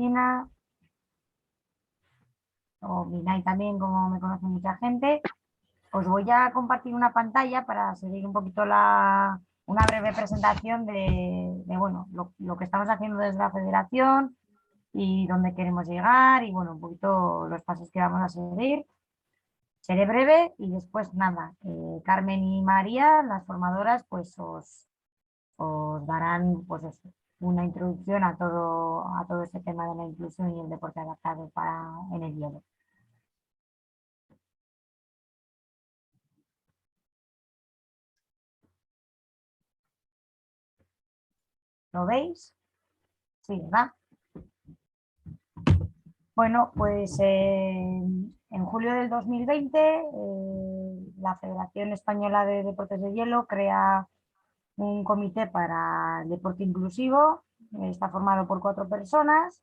Cristina, o Minay también, como me conoce mucha gente. Os voy a compartir una pantalla para seguir un poquito una breve presentación bueno, lo que estamos haciendo desde la federación y dónde queremos llegar y bueno, un poquito los pasos que vamos a seguir. Seré breve y después nada, Carmen y María, las formadoras, pues os darán pues eso, una introducción a todo este tema de la inclusión y el deporte adaptado en el hielo. ¿Lo veis? Sí, ¿verdad? Bueno, pues en julio del 2020 la Federación Española de Deportes de Hielo crea un comité para el deporte inclusivo. Está formado por 4 personas,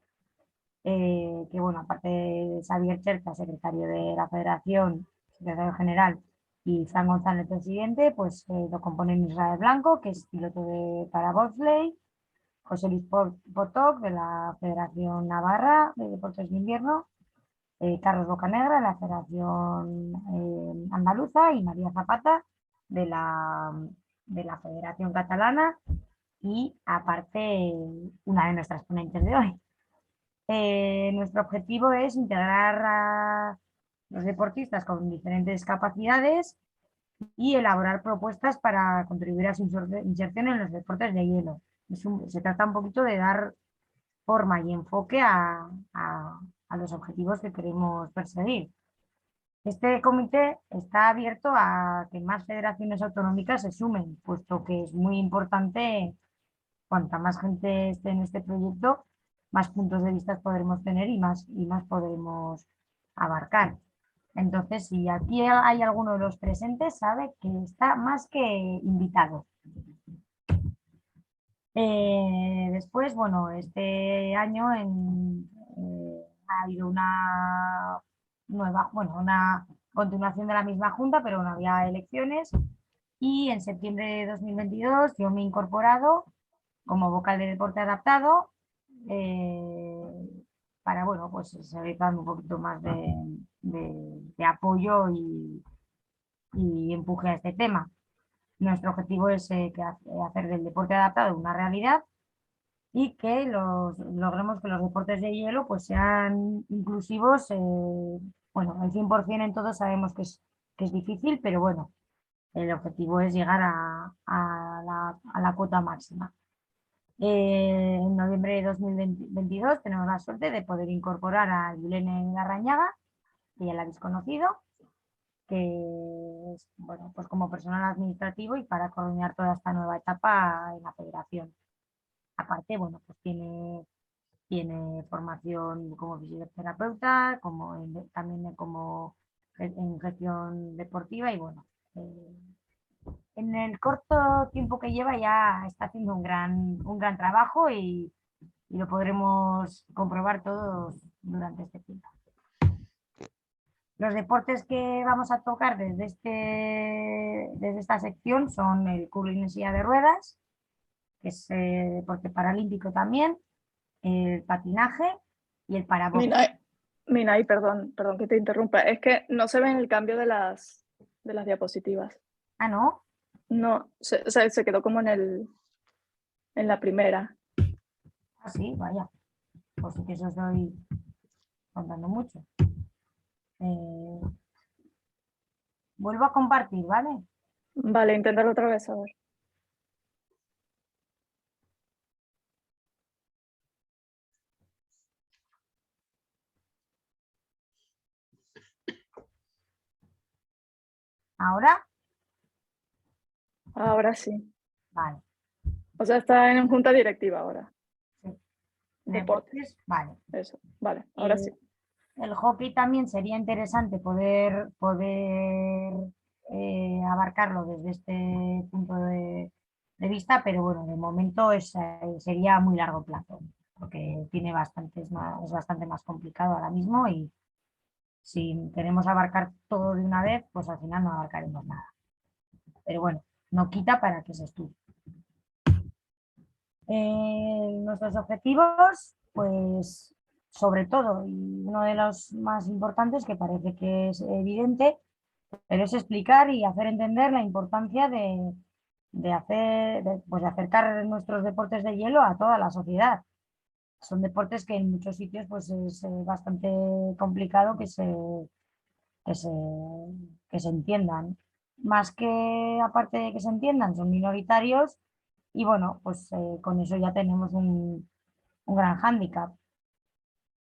que bueno, aparte de Xavier Cherta, secretario de la Federación, secretario general, y Fran González, presidente, pues lo componen Israel Blanco, que es piloto para bobsleigh, José Luis Potok, de la Federación Navarra de Deportes de Invierno, Carlos Bocanegra, de la Federación Andaluza, y María Zapata, de la Federación Catalana, y aparte una de nuestras ponentes de hoy. Nuestro objetivo es integrar a los deportistas con diferentes capacidades y elaborar propuestas para contribuir a su inserción en los deportes de hielo. Se trata un poquito de dar forma y enfoque a los objetivos que queremos perseguir. Este comité está abierto a que más federaciones autonómicas se sumen, puesto que es muy importante, cuanta más gente esté en este proyecto, más puntos de vista podremos tener y más podremos abarcar. Entonces, si aquí hay alguno de los presentes, sabe que está más que invitado. Después, bueno, este año ha habido una continuación de la misma junta, pero no había elecciones. Y en septiembre de 2022 yo me he incorporado como vocal de deporte adaptado, eh, para, bueno, pues seguir dando un poquito más de apoyo y empuje a este tema. Nuestro objetivo es hacer del deporte adaptado una realidad y que logremos que los deportes de hielo pues sean inclusivos. Bueno, el 100% en todos sabemos que es difícil, pero bueno, el objetivo es llegar a la cuota máxima. En noviembre de 2022 tenemos la suerte de poder incorporar a Yulene Larrañaga, que ya la habéis conocido, que es, bueno, pues como personal administrativo y para coordinar toda esta nueva etapa en la federación. Aparte, bueno, pues tiene formación como fisioterapeuta, también en gestión deportiva y bueno, en el corto tiempo que lleva ya está haciendo un gran trabajo y lo podremos comprobar todos durante este tiempo. Los deportes que vamos a tocar desde esta sección son el curling en silla de ruedas, que es deporte paralímpico también, el patinaje y el parabob. Minay, perdón que te interrumpa. Es que no se ve el cambio de las diapositivas. Ah, ¿no? No, se quedó como en la primera. Ah, sí, vaya. Pues sí que eso estoy contando mucho. Vuelvo a compartir, ¿vale? Vale, inténtalo otra vez, a ver. Ahora, Ahora sí. vale. O sea, está en junta directiva ahora. Sí. Deportes. Deportes, vale. Eso, vale, ahora sí. El hockey también sería interesante poder abarcarlo desde este punto de vista, pero bueno, de momento sería a muy largo plazo, porque es bastante más complicado ahora mismo y si queremos abarcar todo de una vez, pues al final no abarcaremos nada. Pero bueno, no quita para que se estudie. Nuestros objetivos, pues sobre todo, y uno de los más importantes, que parece que es evidente, pero es explicar y hacer entender la importancia pues, de acercar nuestros deportes de hielo a toda la sociedad. Son deportes que en muchos sitios pues, es bastante complicado que se, que se entiendan. Más que aparte de que se entiendan, son minoritarios y bueno, pues con eso ya tenemos un gran hándicap.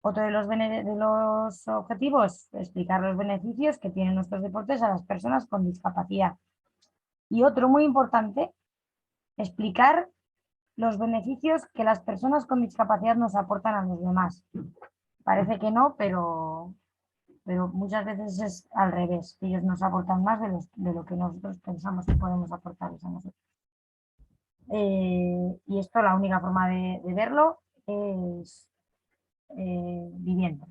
Otro de los objetivos, explicar los beneficios que tienen nuestros deportes a las personas con discapacidad. Y otro muy importante, explicar los beneficios que las personas con discapacidad nos aportan a los demás. Parece que no, pero muchas veces es al revés, que ellos nos aportan más de lo que nosotros pensamos que podemos aportarles a nosotros. Y esto la única forma de verlo es viviendo.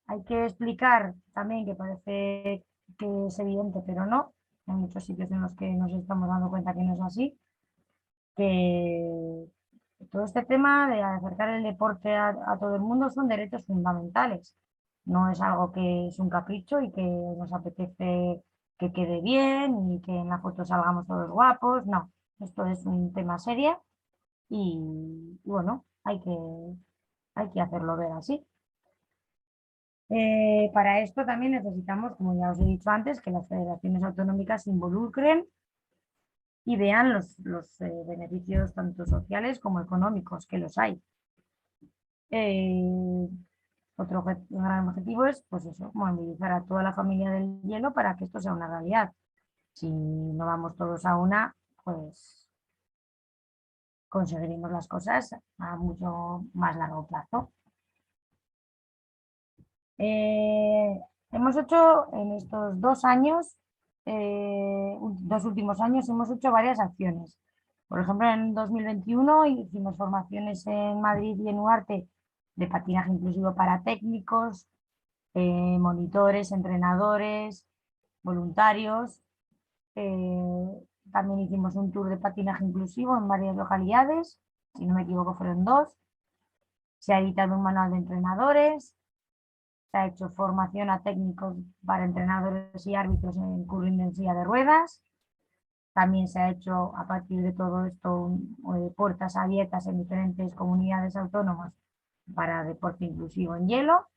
Hay que explicar también, que parece que es evidente, pero no, hay muchos sitios en los que nos estamos dando cuenta que no es así, que todo este tema de acercar el deporte a todo el mundo son derechos fundamentales. No es algo que es un capricho y que nos apetece que quede bien y que en la foto salgamos todos guapos. No, esto es un tema serio y bueno, hay que hacerlo ver así. Para esto también necesitamos, como ya os he dicho antes, que las federaciones autonómicas se involucren y vean los beneficios tanto sociales como económicos, que los hay. Eh, Otro gran objetivo es, pues eso, movilizar a toda la familia del hielo para que esto sea una realidad. Si no vamos todos a una, pues conseguiremos las cosas a mucho más largo plazo. Eh, Hemos hecho en estos 2 años, dos últimos años, hemos hecho varias acciones. Por ejemplo, en 2021 hicimos formaciones en Madrid y en Ugarte de patinaje inclusivo para técnicos, monitores, entrenadores, voluntarios. También hicimos un tour de patinaje inclusivo en varias localidades, si no me equivoco fueron 2. Se ha editado un manual de entrenadores, se ha hecho formación a técnicos para entrenadores y árbitros en curling en silla de ruedas. También se ha hecho a partir de todo esto puertas abiertas en diferentes comunidades autónomas para deporte inclusivo en hielo.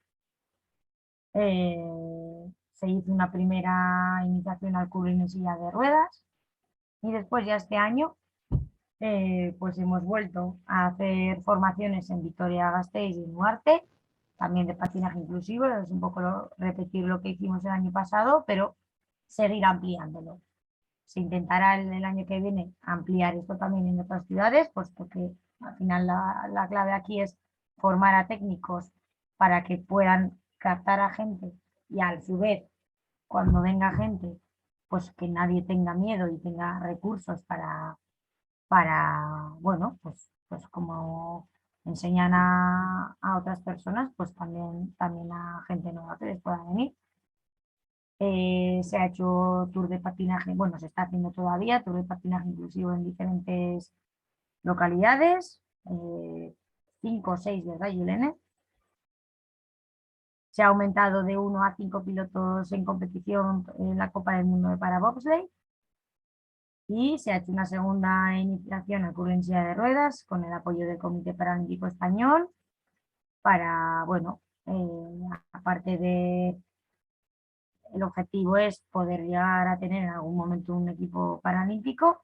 Se hizo una primera iniciación al curling en silla de ruedas y después ya este año pues hemos vuelto a hacer formaciones en Vitoria-Gasteiz y en Duarte, también de patinaje inclusivo, es un poco repetir lo que hicimos el año pasado, pero seguir ampliándolo. Se intentará el año que viene ampliar esto también en otras ciudades, pues porque al final la clave aquí es formar a técnicos para que puedan captar a gente y a su vez, cuando venga gente, pues que nadie tenga miedo y tenga recursos bueno, pues como enseñan a otras personas, pues también a gente nueva que les pueda venir. Se ha hecho tour de patinaje, bueno, se está haciendo todavía tour de patinaje inclusivo en diferentes localidades, 5 o 6, ¿verdad, Yulene? Se ha aumentado de 1 a 5 pilotos en competición en la Copa del Mundo para bobsleigh y se ha hecho una segunda iniciación al curling en silla de ruedas con el apoyo del Comité Paralímpico Español para, bueno, aparte de el objetivo es poder llegar a tener en algún momento un equipo paralímpico,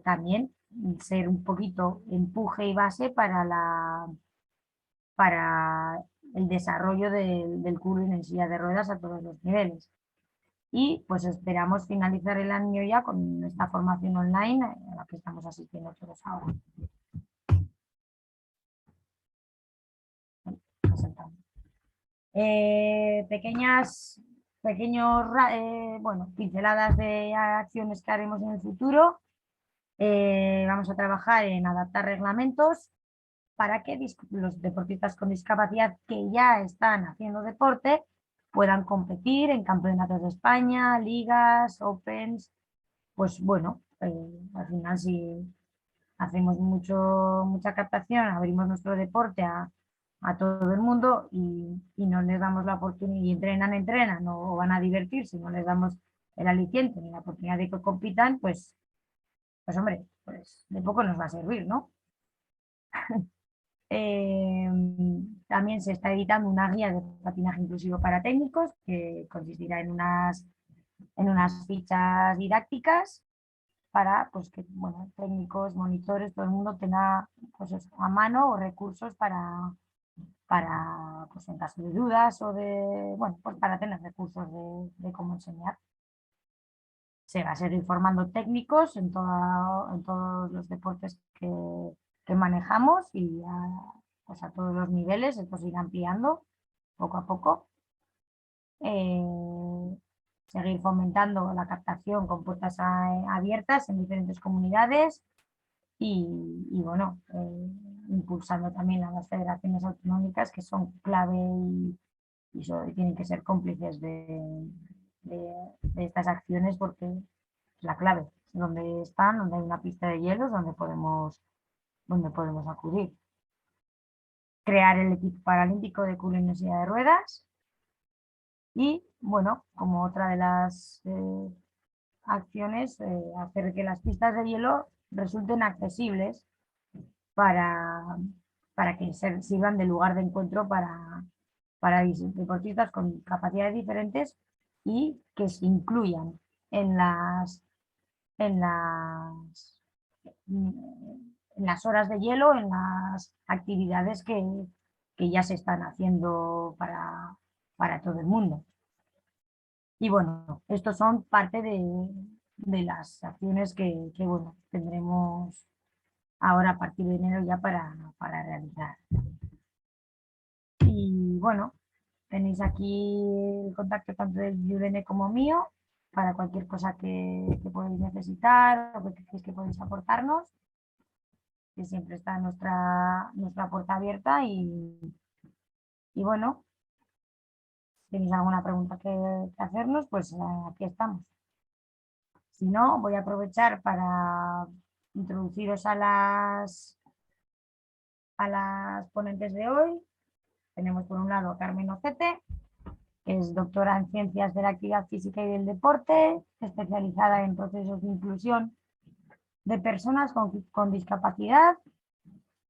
también ser un poquito empuje y base para el desarrollo del curling en silla de ruedas a todos los niveles. Y pues esperamos finalizar el año ya con esta formación online a la que estamos asistiendo todos ahora. Bueno, pinceladas de acciones que haremos en el futuro. Vamos a trabajar en adaptar reglamentos para que los deportistas con discapacidad que ya están haciendo deporte puedan competir en campeonatos de España, ligas, opens. Pues bueno, al final hacemos mucha captación, abrimos nuestro deporte a todo el mundo y no les damos la oportunidad, y entrenan o van a divertirse, no les damos el aliciente ni la oportunidad de que compitan, pues hombre, pues de poco nos va a servir, ¿no? Eh, También se está editando una guía de patinaje inclusivo para técnicos que consistirá en unas fichas didácticas para pues, que bueno, técnicos, monitores, todo el mundo tenga pues, a mano o recursos para pues, en caso de dudas o de, bueno, pues para tener recursos de cómo enseñar. Se va a seguir formando técnicos en todos los deportes que manejamos y pues a todos los niveles, esto se irá ampliando poco a poco. Seguir fomentando la captación con puertas abiertas en diferentes comunidades y bueno, impulsando también a las federaciones autonómicas que son clave y tienen que ser cómplices de estas acciones porque es la clave, donde están, donde hay una pista de hielo, donde podemos acudir. Crear el equipo paralímpico de culo y silla de ruedas y, bueno, como otra de las acciones, hacer que las pistas de hielo resulten accesibles para, para que sirvan de lugar de encuentro para deportistas con capacidades diferentes y que se incluyan en en las, en las horas de hielo, en las actividades que ya se están haciendo para todo el mundo. Y bueno, estos son parte de las acciones que bueno, tendremos ahora a partir de enero ya para realizar. Y bueno, tenéis aquí el contacto tanto de Yudene como mío para cualquier cosa que podéis necesitar o que creéis que podéis aportarnos, que siempre está nuestra puerta abierta y bueno, si tenéis alguna pregunta que hacernos, pues aquí estamos. Si no, voy a aprovechar para introduciros a las ponentes de hoy. Tenemos por un lado a Carmen Ocete, que es doctora en Ciencias de la Actividad Física y del Deporte, especializada en procesos de inclusión de personas con discapacidad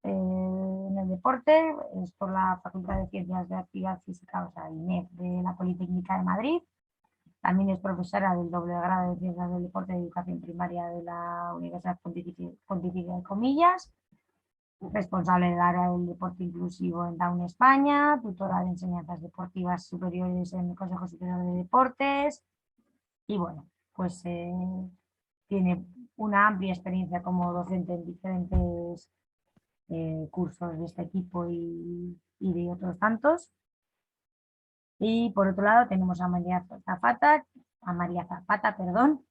en el deporte, es por la Facultad de Ciencias de la Actividad Física, o sea, INEF, de la Politécnica de Madrid. También es profesora del doble grado de Ciencias del Deporte y Educación Primaria de la Universidad Pontificia de Comillas, responsable del área del deporte inclusivo en Down España, tutora de enseñanzas deportivas superiores en el Consejo Superior de Deportes y bueno, pues tiene una amplia experiencia como docente en diferentes cursos de este tipo y de otros tantos. Y por otro lado tenemos a María Zapata, perdón,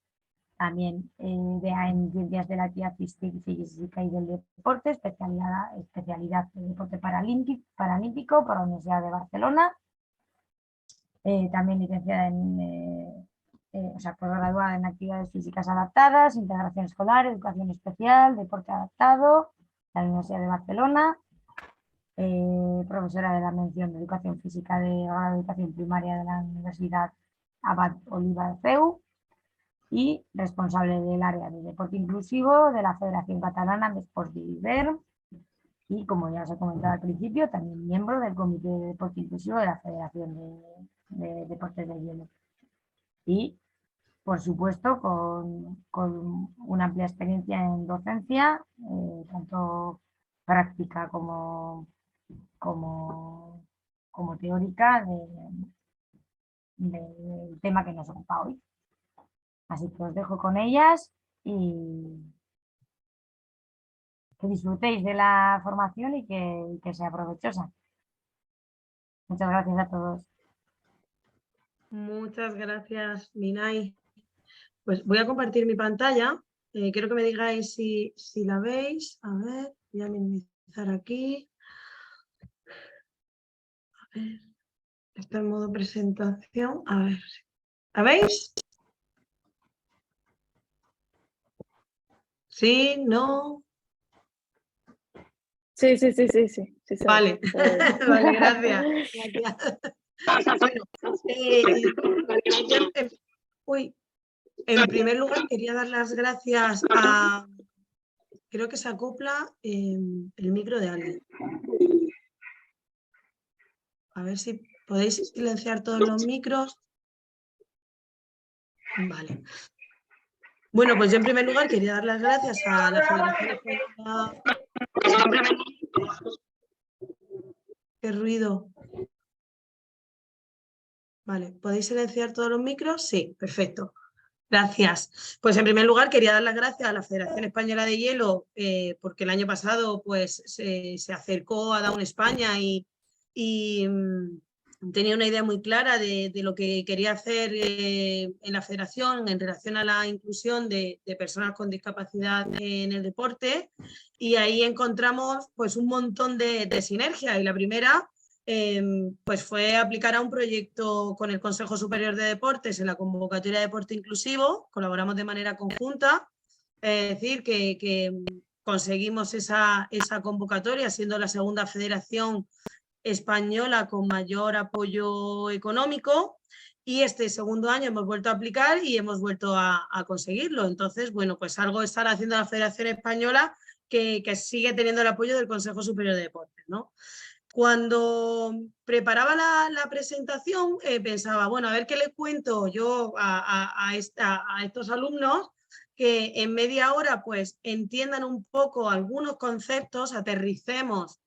también en Ciencias de la Actividad Física y del Deporte, especialidad de Deporte Paralímpico por la Universidad de Barcelona. También licenciada o sea, posgraduada en Actividades Físicas Adaptadas, Integración Escolar, Educación Especial, Deporte Adaptado, de la Universidad de Barcelona. Profesora de la mención de Educación Física de grado de Educación Primaria de la Universidad Abad Oliva de CEU y responsable del área de deporte inclusivo de la Federación Catalana de Sports d'Hivern y, como ya os he comentado al principio, también miembro del Comité de Deporte Inclusivo de la Federación de Deportes de Hielo. Y, por supuesto, con una amplia experiencia en docencia, tanto práctica como teórica del tema que nos ocupa hoy. Así que os dejo con ellas y que disfrutéis de la formación y que sea provechosa. Muchas gracias a todos. Muchas gracias, Minay. Pues voy a compartir mi pantalla. Quiero que me digáis si la veis. A ver, voy a minimizar aquí. A ver, está en modo presentación. A ver, ¿la veis? ¿Sí? ¿No? Sí. Vale, vale, gracias. Bueno, en primer lugar quería dar las gracias a... Creo que se acopla el micro de alguien. A ver si podéis silenciar todos los micros. Vale. Bueno, pues yo en primer lugar quería dar las gracias a la Federación Española... ¿Qué ruido? Vale, ¿podéis silenciar todos los micros? Sí, perfecto. Gracias. Pues en primer lugar quería dar las gracias a la Federación Española de Hielo porque el año pasado pues, se acercó a Down España y tenía una idea muy clara de lo que quería hacer en la federación en relación a la inclusión de personas con discapacidad en el deporte, y ahí encontramos pues, un montón de sinergias, y la primera pues fue aplicar a un proyecto con el Consejo Superior de Deportes en la convocatoria de Deporte Inclusivo. Colaboramos de manera conjunta, es decir, que conseguimos esa convocatoria, siendo la segunda federación española con mayor apoyo económico, y este segundo año hemos vuelto a aplicar y hemos vuelto a conseguirlo. Entonces, bueno, pues algo estará haciendo la Federación Española que sigue teniendo el apoyo del Consejo Superior de Deportes, ¿no? Cuando preparaba la presentación pensaba, bueno, a ver qué les cuento yo a estos alumnos, que en media hora pues entiendan un poco algunos conceptos, aterricemos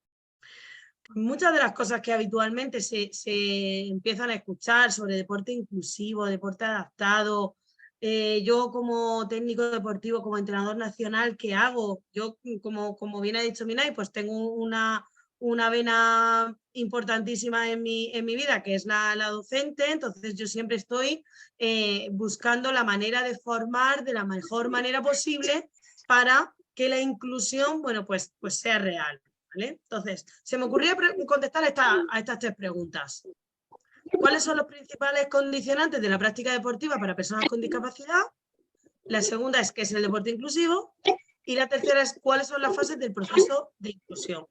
muchas de las cosas que habitualmente se empiezan a escuchar sobre deporte inclusivo, deporte adaptado. Yo como técnico deportivo, como entrenador nacional, ¿qué hago? Yo, como bien ha dicho Minay, pues tengo una vena importantísima en mi vida, que es la docente. Entonces yo siempre estoy buscando la manera de formar de la mejor manera posible para que la inclusión, bueno, pues sea real. ¿Vale? Entonces, se me ocurría contestar a estas tres preguntas. ¿Cuáles son los principales condicionantes de la práctica deportiva para personas con discapacidad? La segunda es ¿qué es el deporte inclusivo? Y la tercera es ¿cuáles son las fases del proceso de inclusión?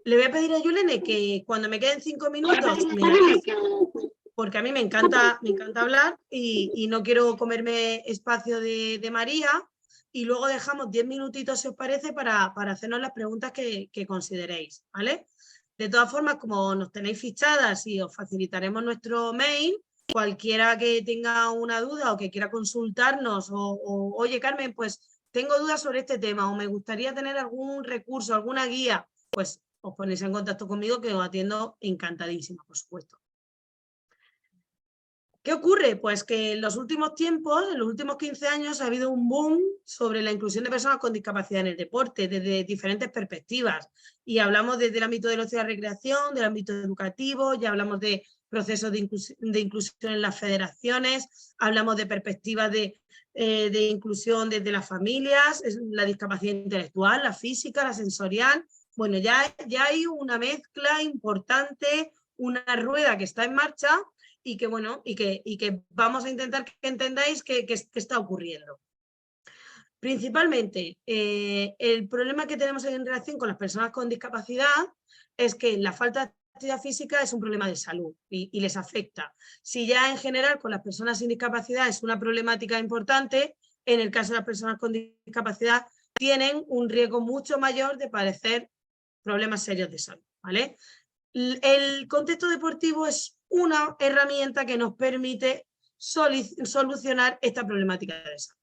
Le voy a pedir a Yulene que cuando me queden 5 minutos me avise, porque a mí me encanta hablar y no quiero comerme espacio de María. Y luego dejamos 10 minutitos, si os parece, para hacernos las preguntas que consideréis, ¿vale? De todas formas, como nos tenéis fichadas y os facilitaremos nuestro mail, cualquiera que tenga una duda o que quiera consultarnos oye, Carmen, pues tengo dudas sobre este tema o me gustaría tener algún recurso, alguna guía, pues os ponéis en contacto conmigo, que os atiendo encantadísima, por supuesto. ¿Qué ocurre? Pues que en los últimos tiempos, en los últimos 15 años, ha habido un boom sobre la inclusión de personas con discapacidad en el deporte, desde diferentes perspectivas. Y hablamos desde el ámbito de la ocio y la recreación, del ámbito educativo, ya hablamos de procesos de inclusión en las federaciones, hablamos de perspectivas de inclusión desde las familias, la discapacidad intelectual, la física, la sensorial. Bueno, ya hay una mezcla importante, una rueda que está en marcha, y que, bueno, y que vamos a intentar que entendáis qué está ocurriendo. Principalmente, el problema que tenemos en relación con las personas con discapacidad es que la falta de actividad física es un problema de salud y les afecta. Si ya en general con las personas sin discapacidad es una problemática importante, en el caso de las personas con discapacidad tienen un riesgo mucho mayor de padecer problemas serios de salud, ¿vale? El contexto deportivo es una herramienta que nos permite solucionar esta problemática de salud.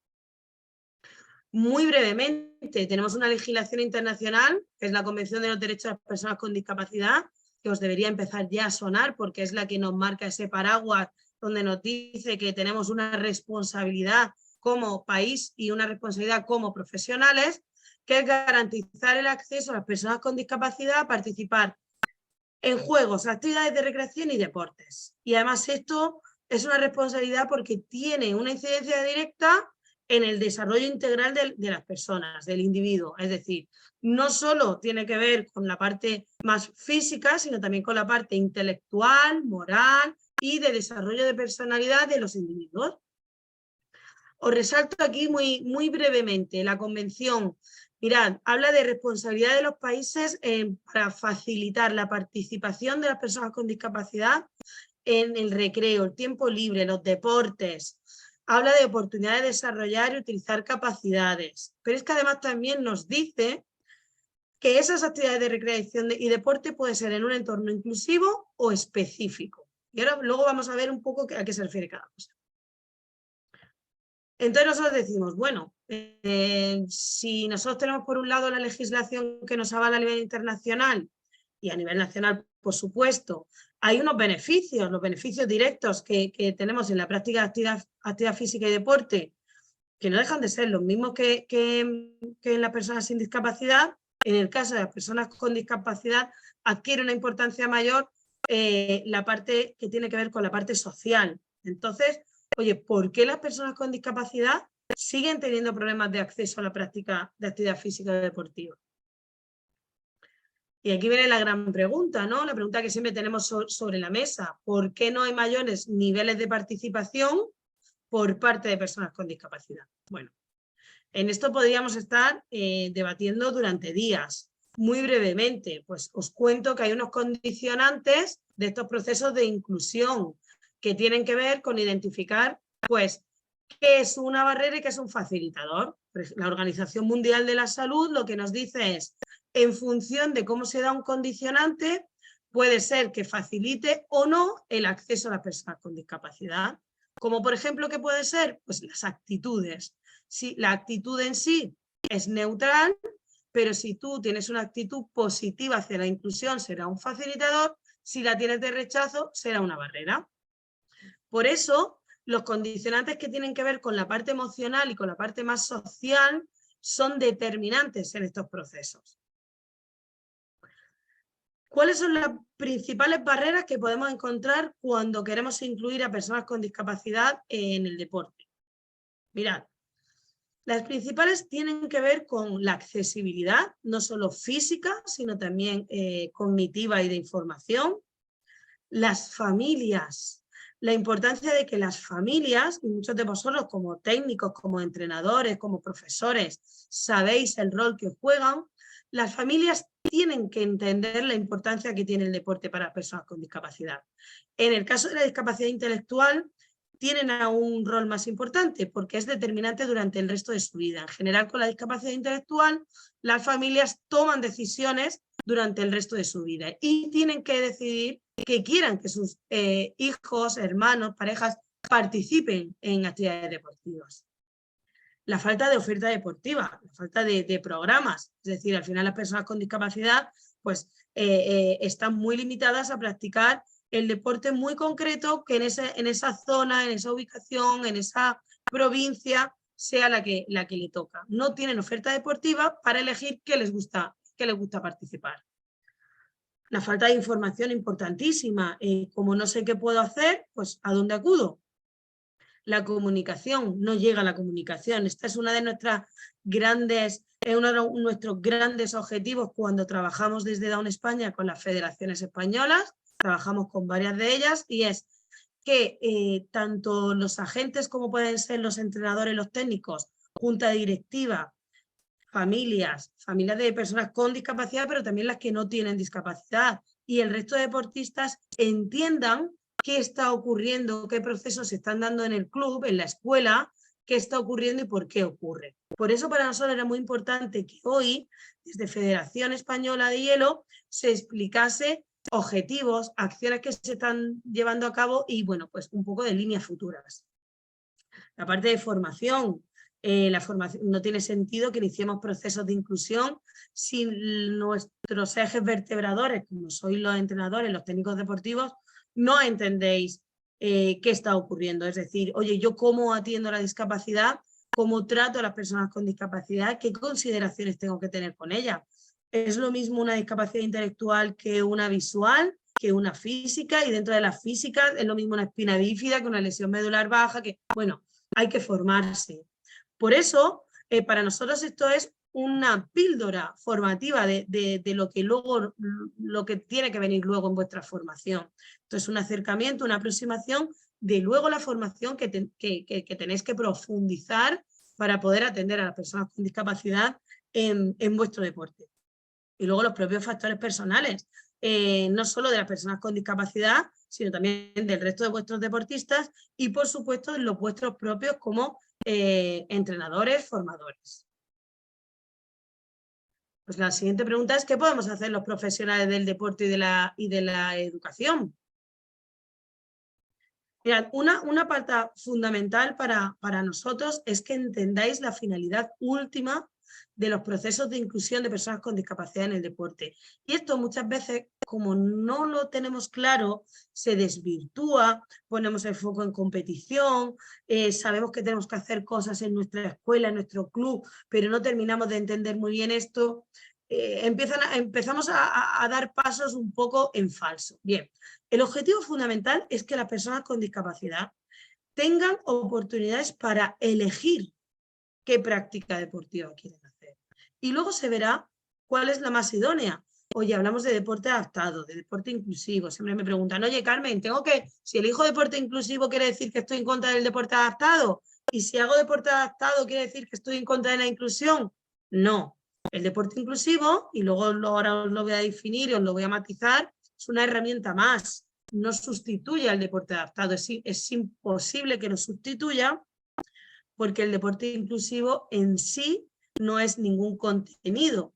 Muy brevemente, tenemos una legislación internacional, que es la Convención de los Derechos de las Personas con Discapacidad, que os debería empezar ya a sonar, porque es la que nos marca ese paraguas donde nos dice que tenemos una responsabilidad como país y una responsabilidad como profesionales, que es garantizar el acceso a las personas con discapacidad a participar en juegos, actividades de recreación y deportes. Y además esto es una responsabilidad porque tiene una incidencia directa en el desarrollo integral de las personas, del individuo. Es decir, no solo tiene que ver con la parte más física, sino también con la parte intelectual, moral y de desarrollo de personalidad de los individuos. Os resalto aquí muy brevemente la Convención Mirad, habla de responsabilidad de los países para facilitar la participación de las personas con discapacidad en el recreo, el tiempo libre, los deportes. Habla de oportunidades de desarrollar y utilizar capacidades. Pero es que además también nos dice que esas actividades de recreación y deporte pueden ser en un entorno inclusivo o específico. Y ahora luego vamos a ver un poco a qué se refiere cada cosa. Entonces nosotros decimos, bueno, si nosotros tenemos por un lado la legislación que nos avala a nivel internacional y a nivel nacional, por supuesto, hay unos beneficios, los beneficios directos que tenemos en la práctica de actividad física y deporte, que no dejan de ser los mismos que en las personas sin discapacidad. En el caso de las personas con discapacidad adquiere una importancia mayor la parte que tiene que ver con la parte social. Entonces, oye, ¿por qué las personas con discapacidad siguen teniendo problemas de acceso a la práctica de actividad física y deportiva? Y aquí viene la gran pregunta, ¿no? La pregunta que siempre tenemos sobre la mesa. ¿Por qué no hay mayores niveles de participación por parte de personas con discapacidad? Bueno, en esto podríamos estar debatiendo durante días. Muy brevemente, pues os cuento que hay unos condicionantes de estos procesos de inclusión que tienen que ver con identificar, pues, qué es una barrera y qué es un facilitador. La Organización Mundial de la Salud lo que nos dice es, en función de cómo se da un condicionante, puede ser que facilite o no el acceso a las personas con discapacidad. Como por ejemplo, ¿qué puede ser? Pues las actitudes. Si la actitud en sí es neutral, pero si tú tienes una actitud positiva hacia la inclusión, será un facilitador. Si la tienes de rechazo, será una barrera. Por eso, los condicionantes que tienen que ver con la parte emocional y con la parte más social son determinantes en estos procesos. ¿Cuáles son las principales barreras que podemos encontrar cuando queremos incluir a personas con discapacidad en el deporte? Mirad, las principales tienen que ver con la accesibilidad, no solo física, sino también cognitiva y de información. Las familias, la importancia de que las familias, y muchos de vosotros como técnicos, como entrenadores, como profesores, sabéis el rol que juegan, las familias tienen que entender la importancia que tiene el deporte para personas con discapacidad. En el caso de la discapacidad intelectual, tienen aún un rol más importante porque es determinante durante el resto de su vida. En general, con la discapacidad intelectual, las familias toman decisiones durante el resto de su vida y tienen que decidir que quieran que sus hijos, hermanos, parejas participen en actividades deportivas. La falta de oferta deportiva, la falta de programas, es decir, al final las personas con discapacidad pues están muy limitadas a practicar el deporte muy concreto que en esa zona, en esa ubicación, en esa provincia sea la que le toca. No tienen oferta deportiva para elegir qué les gusta participar. La falta de información importantísima. Como no sé qué puedo hacer, pues ¿a dónde acudo? La comunicación, no llega la comunicación. Esta es una de nuestras grandes, uno de nuestros grandes objetivos cuando trabajamos desde Down España con las federaciones españolas, trabajamos con varias de ellas, y es que tanto los agentes como pueden ser los entrenadores, los técnicos, junta directiva, familias de personas con discapacidad, pero también las que no tienen discapacidad, y el resto de deportistas entiendan qué está ocurriendo, qué procesos se están dando en el club, en la escuela, qué está ocurriendo y por qué ocurre. Por eso para nosotros era muy importante que hoy, desde Federación Española de Hielo, se explicase objetivos, acciones que se están llevando a cabo y, bueno, pues un poco de líneas futuras. La parte de formación. La formación no tiene sentido que iniciemos procesos de inclusión sin nuestros ejes vertebradores, como sois los entrenadores, los técnicos deportivos, no entendéis qué está ocurriendo. Es decir, oye, yo cómo atiendo la discapacidad, cómo trato a las personas con discapacidad, qué consideraciones tengo que tener con ellas. Es lo mismo una discapacidad intelectual que una visual, que una física, y dentro de las físicas es lo mismo una espina bífida que una lesión medular baja, que, bueno, hay que formarse. Por eso, para nosotros esto es una píldora formativa de lo que luego, lo que tiene que venir luego en vuestra formación. Entonces, un acercamiento, una aproximación de luego la formación que tenéis que profundizar para poder atender a las personas con discapacidad en vuestro deporte. Y luego los propios factores personales, no solo de las personas con discapacidad, sino también del resto de vuestros deportistas y, por supuesto, de los vuestros propios como entrenadores, formadores. Pues la siguiente pregunta es, ¿qué podemos hacer los profesionales del deporte y de la educación? Mirad, una parte fundamental para nosotros es que entendáis la finalidad última de los procesos de inclusión de personas con discapacidad en el deporte. Y esto muchas veces, como no lo tenemos claro, se desvirtúa, ponemos el foco en competición, sabemos que tenemos que hacer cosas en nuestra escuela, en nuestro club, pero no terminamos de entender muy bien esto. Empezamos a dar pasos un poco en falso. Bien, el objetivo fundamental es que las personas con discapacidad tengan oportunidades para elegir qué práctica deportiva quieren hacer. Y luego se verá cuál es la más idónea. Oye, hablamos de deporte adaptado, de deporte inclusivo. Siempre me preguntan, oye, Carmen, si elijo deporte inclusivo, ¿quiere decir que estoy en contra del deporte adaptado? Y si hago deporte adaptado, ¿quiere decir que estoy en contra de la inclusión? No. El deporte inclusivo, y luego ahora os lo voy a definir y os lo voy a matizar, es una herramienta más. No sustituye al deporte adaptado. Es imposible que lo sustituya, porque el deporte inclusivo en sí no es ningún contenido,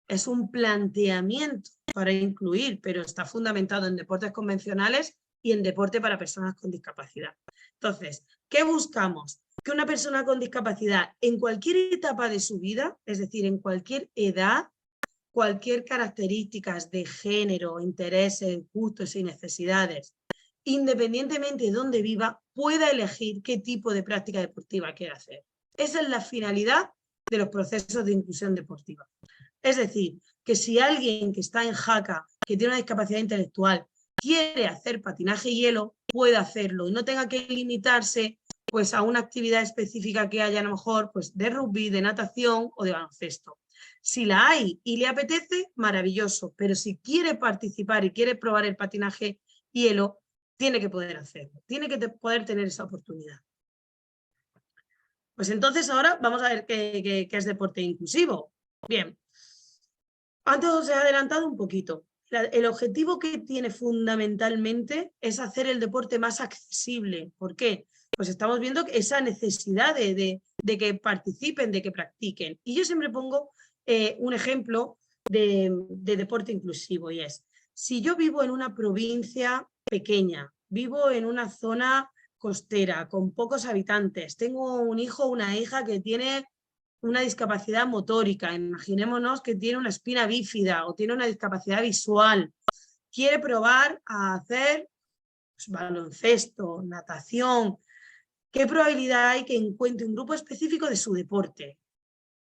es un planteamiento para incluir, pero está fundamentado en deportes convencionales y en deporte para personas con discapacidad. Entonces, ¿qué buscamos? Que una persona con discapacidad en cualquier etapa de su vida, es decir, en cualquier edad, cualquier características de género, intereses, gustos y necesidades, independientemente de dónde viva, pueda elegir qué tipo de práctica deportiva quiere hacer. Esa es la finalidad de los procesos de inclusión deportiva. Es decir, que si alguien que está en Jaca, que tiene una discapacidad intelectual, quiere hacer patinaje y hielo, puede hacerlo y no tenga que limitarse pues, a una actividad específica que haya a lo mejor pues, de rugby, de natación o de baloncesto. Si la hay y le apetece, maravilloso, pero si quiere participar y quiere probar el patinaje y hielo, tiene que poder hacerlo, tiene que poder tener esa oportunidad. Pues entonces ahora vamos a ver qué es deporte inclusivo. Bien, antes os he adelantado un poquito. El objetivo que tiene fundamentalmente es hacer el deporte más accesible. ¿Por qué? Pues estamos viendo esa necesidad de que participen, de que practiquen. Y yo siempre pongo un ejemplo de deporte inclusivo y es, si yo vivo en una provincia pequeña, vivo en una zona costera, con pocos habitantes, tengo un hijo o una hija que tiene una discapacidad motórica, imaginémonos que tiene una espina bífida o tiene una discapacidad visual, quiere probar a hacer pues, baloncesto, natación, ¿qué probabilidad hay que encuentre un grupo específico de su deporte?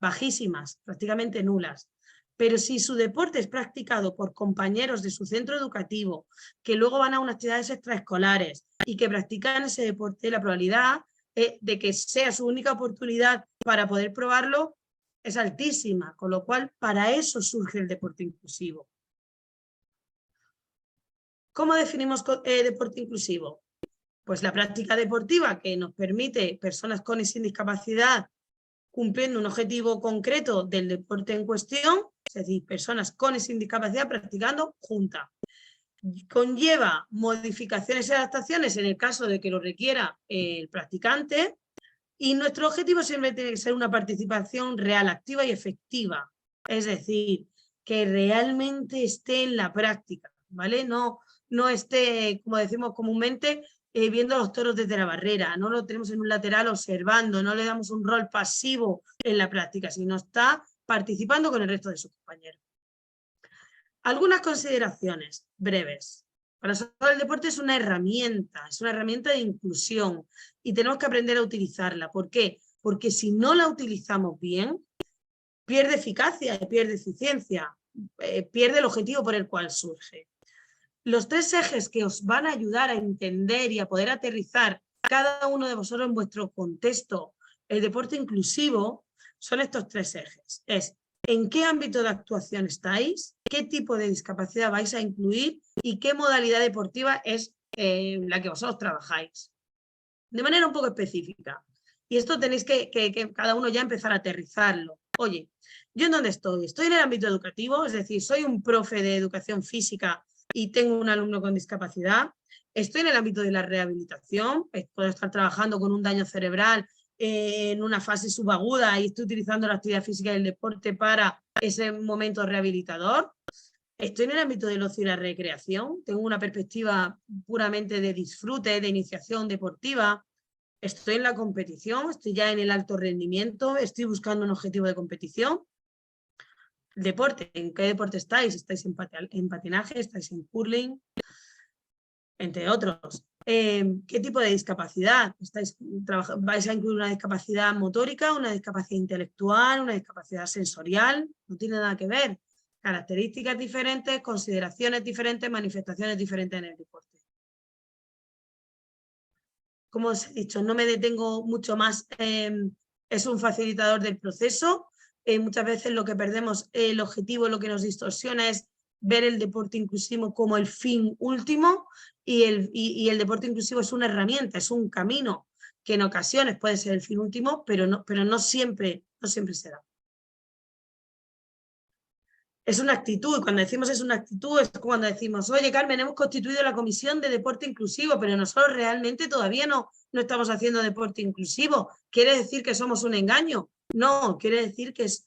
Bajísimas, prácticamente nulas. Pero si su deporte es practicado por compañeros de su centro educativo, que luego van a unas actividades extraescolares y que practican ese deporte, la probabilidad de que sea su única oportunidad para poder probarlo es altísima, con lo cual para eso surge el deporte inclusivo. ¿Cómo definimos deporte inclusivo? Pues la práctica deportiva que nos permite personas con y sin discapacidad cumpliendo un objetivo concreto del deporte en cuestión, es decir, personas con y sin discapacidad practicando juntas. Conlleva modificaciones y adaptaciones en el caso de que lo requiera el practicante y nuestro objetivo siempre tiene que ser una participación real, activa y efectiva. Es decir, que realmente esté en la práctica, ¿vale? No esté, como decimos comúnmente, viendo los toros desde la barrera, no lo tenemos en un lateral observando, no le damos un rol pasivo en la práctica, sino está participando con el resto de sus compañeros. Algunas consideraciones breves. Para nosotros el deporte es una herramienta de inclusión y tenemos que aprender a utilizarla. ¿Por qué? Porque si no la utilizamos bien, pierde eficacia y pierde eficiencia, pierde el objetivo por el cual surge. Los tres ejes que os van a ayudar a entender y a poder aterrizar cada uno de vosotros en vuestro contexto el deporte inclusivo son estos tres ejes. Es en qué ámbito de actuación estáis, qué tipo de discapacidad vais a incluir y qué modalidad deportiva es la que vosotros trabajáis. De manera un poco específica. Y esto tenéis que cada uno ya empezar a aterrizarlo. Oye, ¿Yo en dónde estoy? Estoy en el ámbito educativo, es decir, soy un profe de educación física y tengo un alumno con discapacidad. Estoy en el ámbito de la rehabilitación, puedo estar trabajando con un daño cerebral en una fase subaguda y estoy utilizando la actividad física y el deporte para ese momento rehabilitador. Estoy en el ámbito del ocio y la recreación, tengo una perspectiva puramente de disfrute, de iniciación deportiva. Estoy en la competición, estoy ya en el alto rendimiento, estoy buscando un objetivo de competición. Deporte, ¿en qué deporte estáis? ¿Estáis en patinaje? ¿Estáis en curling? Entre otros. ¿Qué tipo de discapacidad? ¿Vais a incluir una discapacidad motórica, una discapacidad intelectual, una discapacidad sensorial? No tiene nada que ver. Características diferentes, consideraciones diferentes, manifestaciones diferentes en el deporte. Como os he dicho, no me detengo mucho más. Es un facilitador del proceso. Muchas veces lo que perdemos, el objetivo, lo que nos distorsiona es ver el deporte inclusivo como el fin último y el deporte inclusivo es una herramienta, es un camino que en ocasiones puede ser el fin último, pero no siempre será. Es una actitud, cuando decimos es una actitud, es cuando decimos, oye Carmen, hemos constituido la comisión de deporte inclusivo, pero nosotros realmente todavía no estamos haciendo deporte inclusivo. ¿Quiere decir que somos un engaño? No, quiere decir que es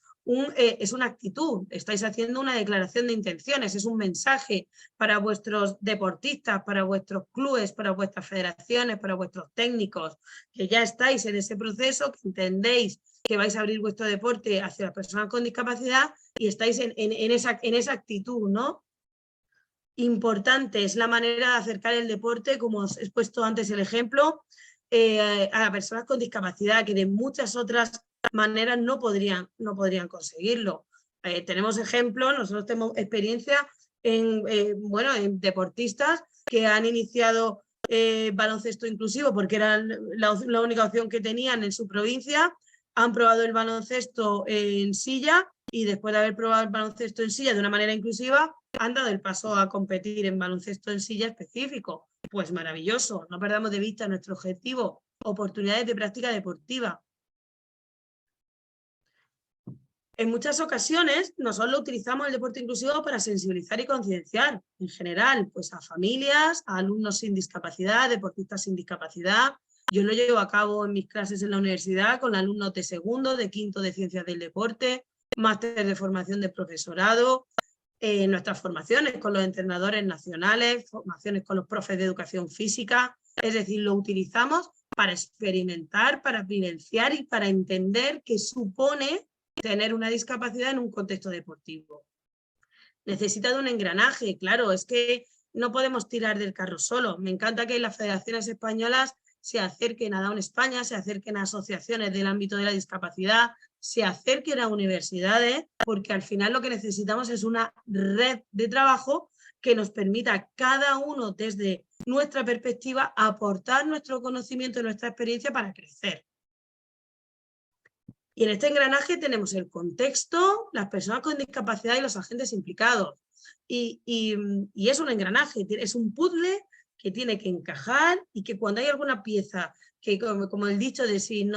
una actitud, estáis haciendo una declaración de intenciones, es un mensaje para vuestros deportistas, para vuestros clubes, para vuestras federaciones, para vuestros técnicos, que ya estáis en ese proceso, que entendéis que vais a abrir vuestro deporte hacia las personas con discapacidad y estáis en esa actitud, ¿no? Importante es la manera de acercar el deporte, como os he puesto antes el ejemplo, a las personas con discapacidad, que de muchas otras maneras no podrían conseguirlo. Tenemos ejemplos, nosotros tenemos experiencia en deportistas que han iniciado baloncesto inclusivo porque era la única opción que tenían en su provincia, han probado el baloncesto en silla y después de haber probado el baloncesto en silla de una manera inclusiva, han dado el paso a competir en baloncesto en silla específico. Pues maravilloso, no perdamos de vista nuestro objetivo, oportunidades de práctica deportiva. En muchas ocasiones nosotros utilizamos el deporte inclusivo para sensibilizar y concienciar en general, pues a familias, a alumnos sin discapacidad, deportistas sin discapacidad. Yo lo llevo a cabo en mis clases en la universidad con alumnos de segundo, de quinto de ciencias del deporte, máster de formación de profesorado, nuestras formaciones con los entrenadores nacionales, formaciones con los profes de educación física, es decir, lo utilizamos para experimentar, para vivenciar y para entender qué supone tener una discapacidad en un contexto deportivo. Necesita de un engranaje, claro, es que no podemos tirar del carro solo. Me encanta que las federaciones españolas se acerquen a Down España, se acerquen a asociaciones del ámbito de la discapacidad, se acerquen a universidades, porque al final lo que necesitamos es una red de trabajo que nos permita cada uno desde nuestra perspectiva aportar nuestro conocimiento y nuestra experiencia para crecer. Y en este engranaje tenemos el contexto, las personas con discapacidad y los agentes implicados. Y es un engranaje, es un puzzle que tiene que encajar y que cuando hay alguna pieza que, como el dicho de si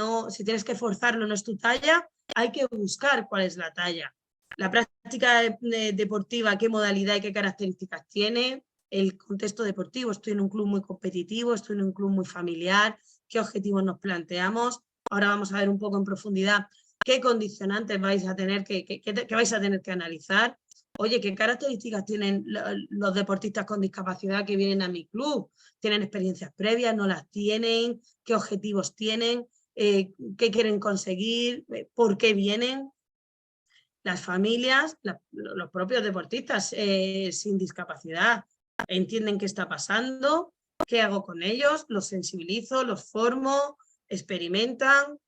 tienes que forzarlo no es tu talla, hay que buscar cuál es la talla. La práctica deportiva, qué modalidad y qué características tiene, el contexto deportivo, estoy en un club muy competitivo, estoy en un club muy familiar, qué objetivos nos planteamos. Ahora vamos a ver un poco en profundidad qué condicionantes vais a tener que vais a tener que analizar. Oye, ¿qué características tienen los deportistas con discapacidad que vienen a mi club? ¿Tienen experiencias previas? ¿No las tienen? ¿Qué objetivos tienen? ¿Qué quieren conseguir? ¿Por qué vienen? Las familias, los propios deportistas sin discapacidad entienden qué está pasando, qué hago con ellos, los sensibilizo, los formo, experimentan,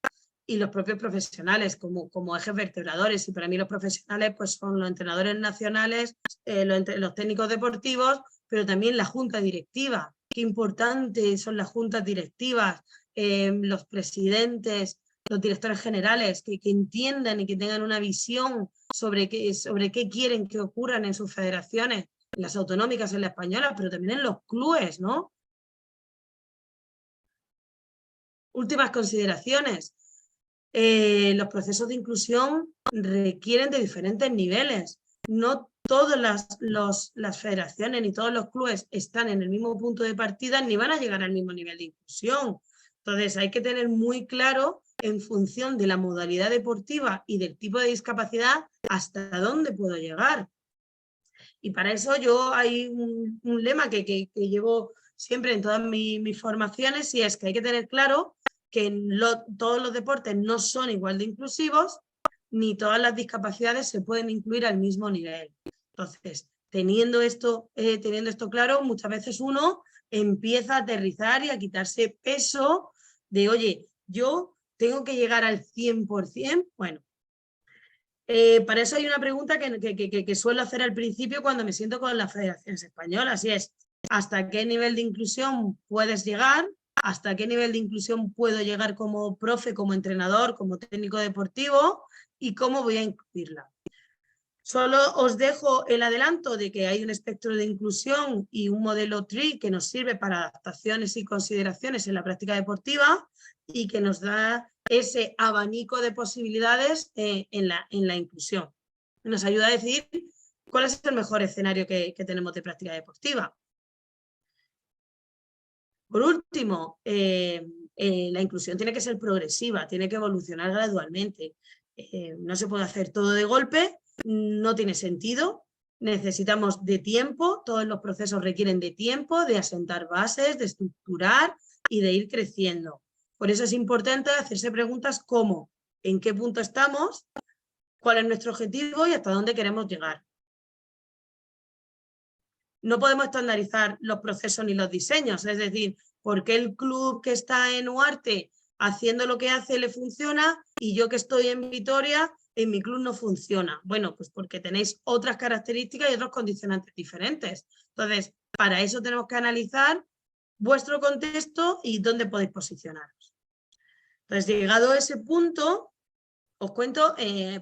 y los propios profesionales como ejes vertebradores. Y para mí los profesionales pues son los entrenadores nacionales, los técnicos deportivos, pero también la junta directiva. Qué importantes son las juntas directivas, los presidentes, los directores generales, que entiendan y que tengan una visión sobre qué quieren que ocurran en sus federaciones, en las autonómicas, en las españolas, pero también en los clubes, ¿no? Últimas consideraciones. los procesos de inclusión requieren de diferentes niveles. No todas las federaciones ni todos los clubes están en el mismo punto de partida ni van a llegar al mismo nivel de inclusión. Entonces hay que tener muy claro, en función de la modalidad deportiva y del tipo de discapacidad, hasta dónde puedo llegar. Y para eso yo hay un lema que llevo siempre en todas mis formaciones, y es que hay que tener claro que todos los deportes no son igual de inclusivos, ni todas las discapacidades se pueden incluir al mismo nivel. Entonces, teniendo esto claro, muchas veces uno empieza a aterrizar y a quitarse peso de, oye, yo tengo que llegar al 100%. Bueno, para eso hay una pregunta que suelo hacer al principio cuando me siento con las federaciones españolas, y es: ¿hasta qué nivel de inclusión puedes llegar? ¿Hasta qué nivel de inclusión puedo llegar como profe, como entrenador, como técnico deportivo? ¿Y cómo voy a incluirla? Solo os dejo el adelanto de que hay un espectro de inclusión y un modelo TRI que nos sirve para adaptaciones y consideraciones en la práctica deportiva, y que nos da ese abanico de posibilidades en la inclusión. Nos ayuda a decidir cuál es el mejor escenario que tenemos de práctica deportiva. Por último, la inclusión tiene que ser progresiva, tiene que evolucionar gradualmente. No se puede hacer todo de golpe, no tiene sentido. Necesitamos de tiempo, todos los procesos requieren de tiempo, de asentar bases, de estructurar y de ir creciendo. Por eso es importante hacerse preguntas como: ¿en qué punto estamos? ¿Cuál es nuestro objetivo y hasta dónde queremos llegar? No podemos estandarizar los procesos ni los diseños, es decir, ¿por qué el club que está en Huarte haciendo lo que hace le funciona y yo que estoy en Vitoria, en mi club no funciona? Bueno, pues porque tenéis otras características y otros condicionantes diferentes. Entonces, para eso tenemos que analizar vuestro contexto y dónde podéis posicionaros. Entonces, llegado a ese punto, os cuento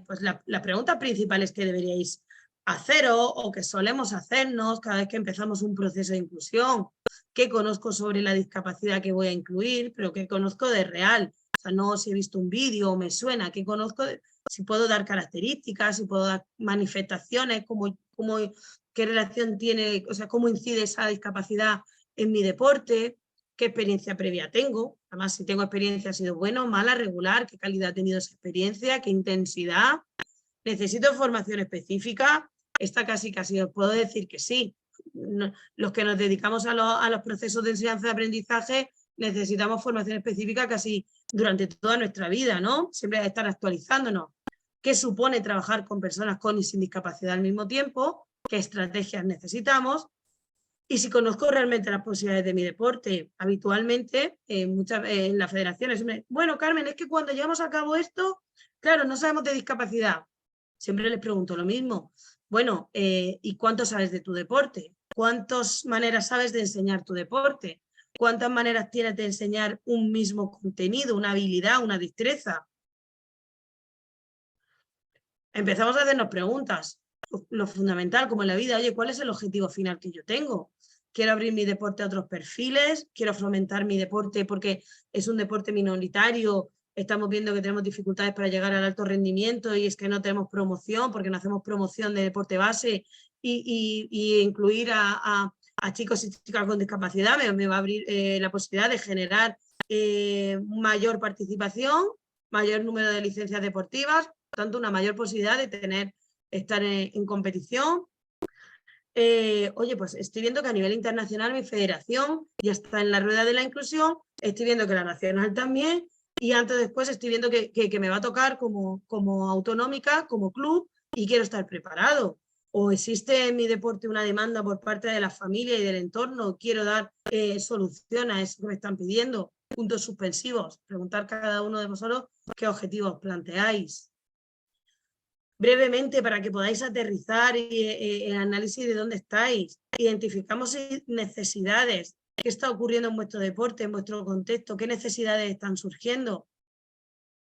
pues las preguntas principales que deberíais hacer o que solemos hacernos cada vez que empezamos un proceso de inclusión. ¿Qué conozco sobre la discapacidad que voy a incluir? Pero ¿qué conozco de real? O sea, no si he visto un vídeo o me suena. ¿Qué conozco? Si puedo dar características, si puedo dar manifestaciones, qué relación tiene, o sea, cómo incide esa discapacidad en mi deporte, qué experiencia previa tengo. Además, si tengo experiencia, ha sido buena, mala, regular, qué calidad ha tenido esa experiencia, qué intensidad. ¿Necesito formación específica? Esta casi os puedo decir que sí. Los que nos dedicamos a los procesos de enseñanza y aprendizaje necesitamos formación específica casi durante toda nuestra vida, ¿no? Siempre hay que estar actualizándonos. ¿Qué supone trabajar con personas con y sin discapacidad al mismo tiempo? ¿Qué estrategias necesitamos? Y si conozco realmente las posibilidades de mi deporte. Habitualmente, en las federaciones, bueno, Carmen, es que cuando llevamos a cabo esto, claro, no sabemos de discapacidad. Siempre les pregunto lo mismo. Bueno, ¿y cuánto sabes de tu deporte? ¿Cuántas maneras sabes de enseñar tu deporte? ¿Cuántas maneras tienes de enseñar un mismo contenido, una habilidad, una destreza? Empezamos a hacernos preguntas. Lo fundamental, como en la vida, oye, ¿cuál es el objetivo final que yo tengo? Quiero abrir mi deporte a otros perfiles, quiero fomentar mi deporte porque es un deporte minoritario, estamos viendo que tenemos dificultades para llegar al alto rendimiento y es que no tenemos promoción porque no hacemos promoción de deporte base, y incluir a chicos y chicas con discapacidad me va a abrir la posibilidad de generar mayor participación, mayor número de licencias deportivas, tanto una mayor posibilidad de estar en competición. Oye, pues estoy viendo que a nivel internacional mi federación ya está en la rueda de la inclusión, estoy viendo que la nacional también, y antes después estoy viendo que me va a tocar como autonómica, como club, y quiero estar preparado. O existe en mi deporte una demanda por parte de la familia y del entorno, quiero dar solución a eso que me están pidiendo, puntos suspensivos, preguntar cada uno de vosotros qué objetivos planteáis. Brevemente, para que podáis aterrizar el análisis de dónde estáis, identificamos necesidades, qué está ocurriendo en vuestro deporte, en vuestro contexto, qué necesidades están surgiendo,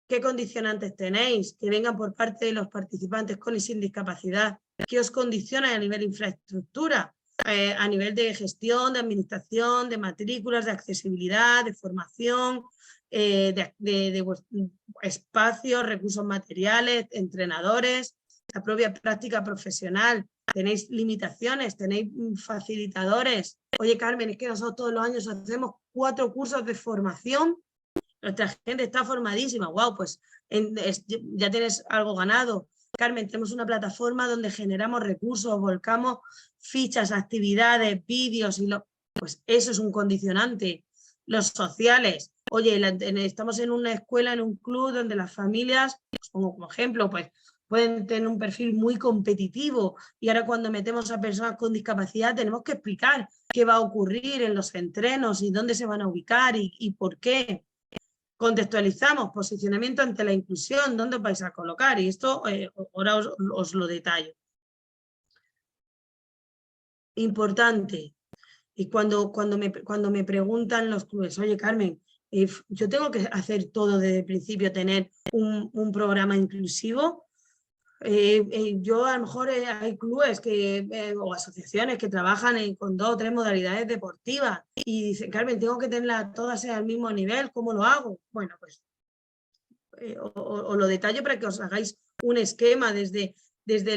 qué condicionantes tenéis, que vengan por parte de los participantes con y sin discapacidad, qué os condiciona a nivel infraestructura. a nivel de gestión, de administración, de matrículas, de accesibilidad, de formación, de espacios, recursos materiales, entrenadores, la propia práctica profesional. Tenéis limitaciones, tenéis facilitadores. Oye, Carmen, es que nosotros todos los años hacemos 4 cursos de formación. Nuestra gente está formadísima. Wow, pues ya tienes algo ganado. Carmen, tenemos una plataforma donde generamos recursos, volcamos fichas, actividades, vídeos, pues eso es un condicionante. Los sociales. Oye, estamos en una escuela, en un club donde las familias, pues pongo como ejemplo, pues pueden tener un perfil muy competitivo y ahora cuando metemos a personas con discapacidad tenemos que explicar qué va a ocurrir en los entrenos y dónde se van a ubicar y por qué. Contextualizamos posicionamiento ante la inclusión, dónde os vais a colocar y esto ahora os lo detallo. Importante. Y cuando me preguntan los clubes, oye Carmen, yo tengo que hacer todo desde el principio, tener un programa inclusivo. Yo a lo mejor hay clubes o asociaciones que trabajan con 2 o 3 modalidades deportivas y dicen, Carmen, tengo que tenerlas todas al mismo nivel, ¿cómo lo hago? Bueno, pues os lo detallo para que os hagáis un esquema desde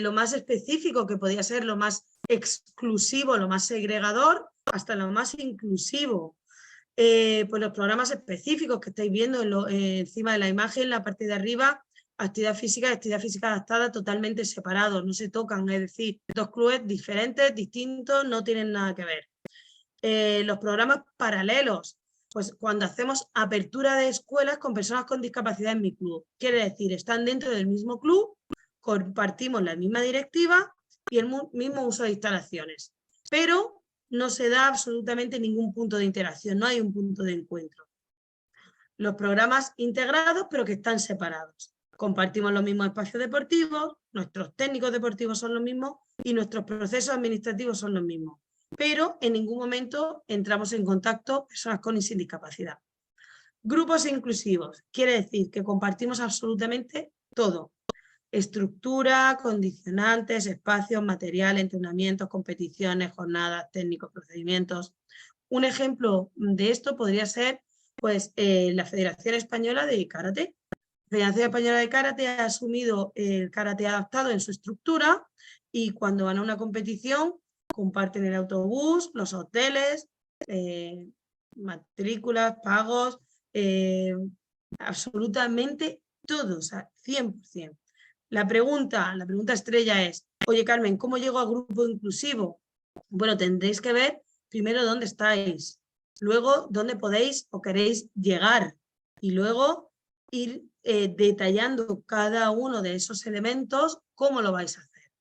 lo más específico, que podría ser lo más exclusivo, lo más segregador, hasta lo más inclusivo. Pues los programas específicos que estáis viendo encima de la imagen, la parte de arriba, actividad física y actividad física adaptada totalmente separados, no se tocan, es decir, 2 clubes diferentes, distintos, no tienen nada que ver. Los programas paralelos, pues cuando hacemos apertura de escuelas con personas con discapacidad en mi club, quiere decir, están dentro del mismo club, compartimos la misma directiva y el mismo uso de instalaciones, pero no se da absolutamente ningún punto de interacción, no hay un punto de encuentro. Los programas integrados, pero que están separados. Compartimos los mismos espacios deportivos, nuestros técnicos deportivos son los mismos y nuestros procesos administrativos son los mismos, pero en ningún momento entramos en contacto personas con y sin discapacidad. Grupos inclusivos, quiere decir que compartimos absolutamente todo. Estructura, condicionantes, espacios, material, entrenamientos, competiciones, jornadas, técnicos, procedimientos. Un ejemplo de esto podría ser pues, la Federación Española de Karate. La Federación Española de Karate ha asumido el karate adaptado en su estructura y cuando van a una competición comparten el autobús, los hoteles, matrículas, pagos, absolutamente todo, o sea, 100%. La pregunta estrella es, oye Carmen, ¿cómo llego a grupo inclusivo? Bueno, tendréis que ver primero dónde estáis, luego dónde podéis o queréis llegar y luego ir detallando cada uno de esos elementos, cómo lo vais a hacer.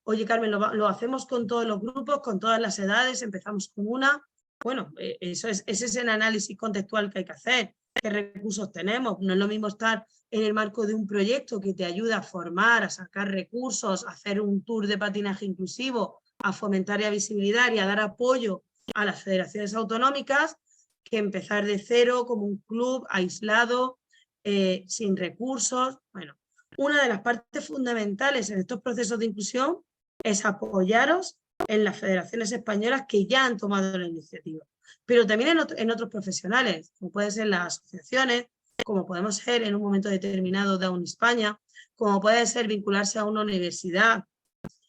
Oye Carmen, lo hacemos con todos los grupos, con todas las edades, empezamos con una. Bueno, ese es el análisis contextual que hay que hacer. ¿Qué recursos tenemos? No es lo mismo estar en el marco de un proyecto que te ayuda a formar, a sacar recursos, a hacer un tour de patinaje inclusivo, a fomentar la visibilidad y a dar apoyo a las federaciones autonómicas, que empezar de cero como un club aislado, sin recursos. Bueno, una de las partes fundamentales en estos procesos de inclusión es apoyaros en las federaciones españolas que ya han tomado la iniciativa, pero también en otros profesionales, como pueden ser las asociaciones, como podemos ser en un momento determinado Down España, como puede ser vincularse a una universidad,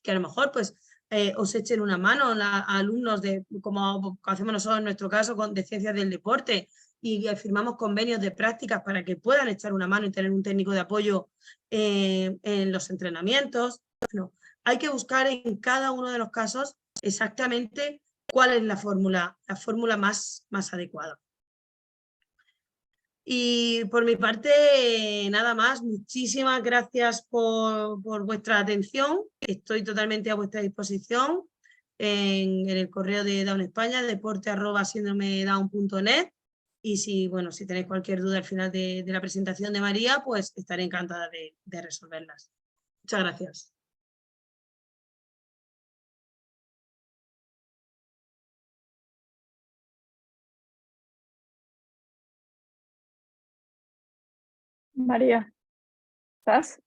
que a lo mejor pues os echen una mano a alumnos como hacemos nosotros en nuestro caso de ciencias del deporte, y firmamos convenios de prácticas para que puedan echar una mano y tener un técnico de apoyo en los entrenamientos. Bueno, hay que buscar en cada uno de los casos exactamente cuál es la fórmula más adecuada. Y por mi parte, nada más. Muchísimas gracias por vuestra atención. Estoy totalmente a vuestra disposición en el correo de Down España, deporte@síndromedown.net. Y si tenéis cualquier duda al final de la presentación de María, pues estaré encantada de resolverlas. Muchas gracias. María, ¿estás?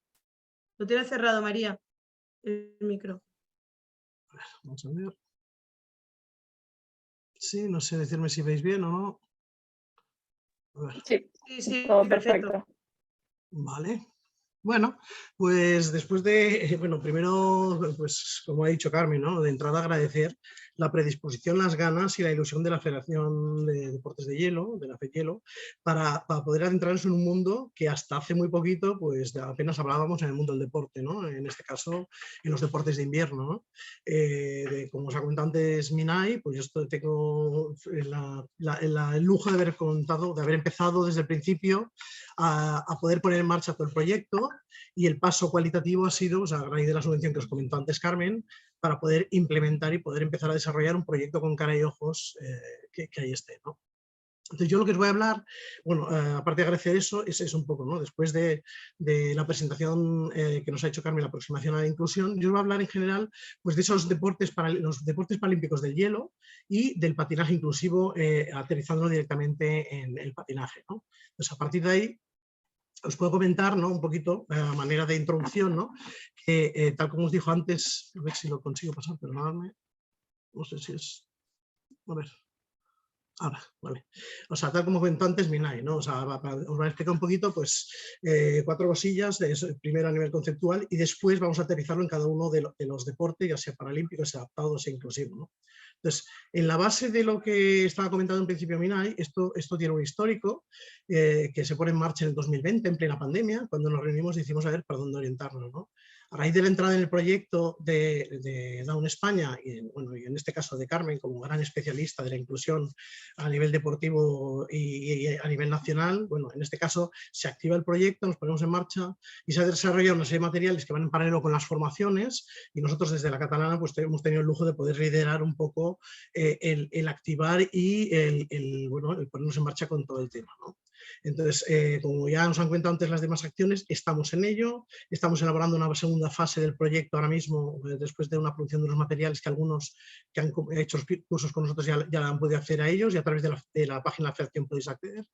Lo tienes cerrado, María, el micro. Vamos a ver. Sí, no sé decirme si veis bien o no. A ver. Sí, Sí, todo perfecto. perfecto. Vale. Bueno, pues después de, bueno, primero, pues como ha dicho Carmen, ¿no? De entrada agradecer la predisposición, las ganas y la ilusión de la Federación de Deportes de Hielo, de la FEDhielo, para poder adentrarnos en un mundo que hasta hace muy poquito, pues apenas hablábamos en el mundo del deporte, ¿no? En este caso, en los deportes de invierno, ¿no? Como os ha comentado antes Minay, pues yo tengo el lujo de haber contado, de haber empezado desde el principio a poder poner en marcha todo el proyecto, y el paso cualitativo ha sido, pues, a raíz de la subvención que os comentó antes Carmen, para poder implementar y poder empezar a desarrollar un proyecto con cara y ojos que ahí esté, ¿no? Entonces yo lo que os voy a hablar, bueno, aparte de agradecer eso, es un poco, ¿no? Después de la presentación que nos ha hecho Carmen, la aproximación a la inclusión, yo os voy a hablar en general, pues, de esos deportes, los deportes paralímpicos del hielo y del patinaje inclusivo, aterrizándolo directamente en el patinaje, ¿no? Entonces a partir de ahí os puedo comentar, ¿no? Un poquito a manera de introducción, ¿no? Que tal como os dijo antes, a ver si lo consigo pasar, perdonadme, no sé si es, a ver. Ahora, vale. O sea, tal como comentó antes Minay, ¿no? O sea, os voy a explicar un poquito, pues, 4 cosillas, primero a nivel conceptual, y después vamos a aterrizarlo en cada uno de los deportes, ya sea paralímpicos, sea adaptados, sea inclusivos, ¿no? Entonces, en la base de lo que estaba comentando en principio Minay, esto tiene un histórico que se pone en marcha en el 2020, en plena pandemia, cuando nos reunimos y decimos a ver para dónde orientarnos, ¿no? A raíz de la entrada en el proyecto de Down España, y, bueno, y en este caso de Carmen como gran especialista de la inclusión a nivel deportivo y a nivel nacional, bueno, en este caso se activa el proyecto, nos ponemos en marcha y se desarrolla una serie de materiales que van en paralelo con las formaciones, y nosotros desde la catalana pues hemos tenido el lujo de poder liderar un poco el activar y bueno, el ponernos en marcha con todo el tema, ¿no? Entonces, como ya nos han comentado antes las demás acciones, estamos en ello, estamos elaborando una segunda fase del proyecto ahora mismo, después de una producción de unos materiales que algunos que han hecho cursos con nosotros ya han podido acceder a ellos, y a través de la página de la Federación podéis acceder.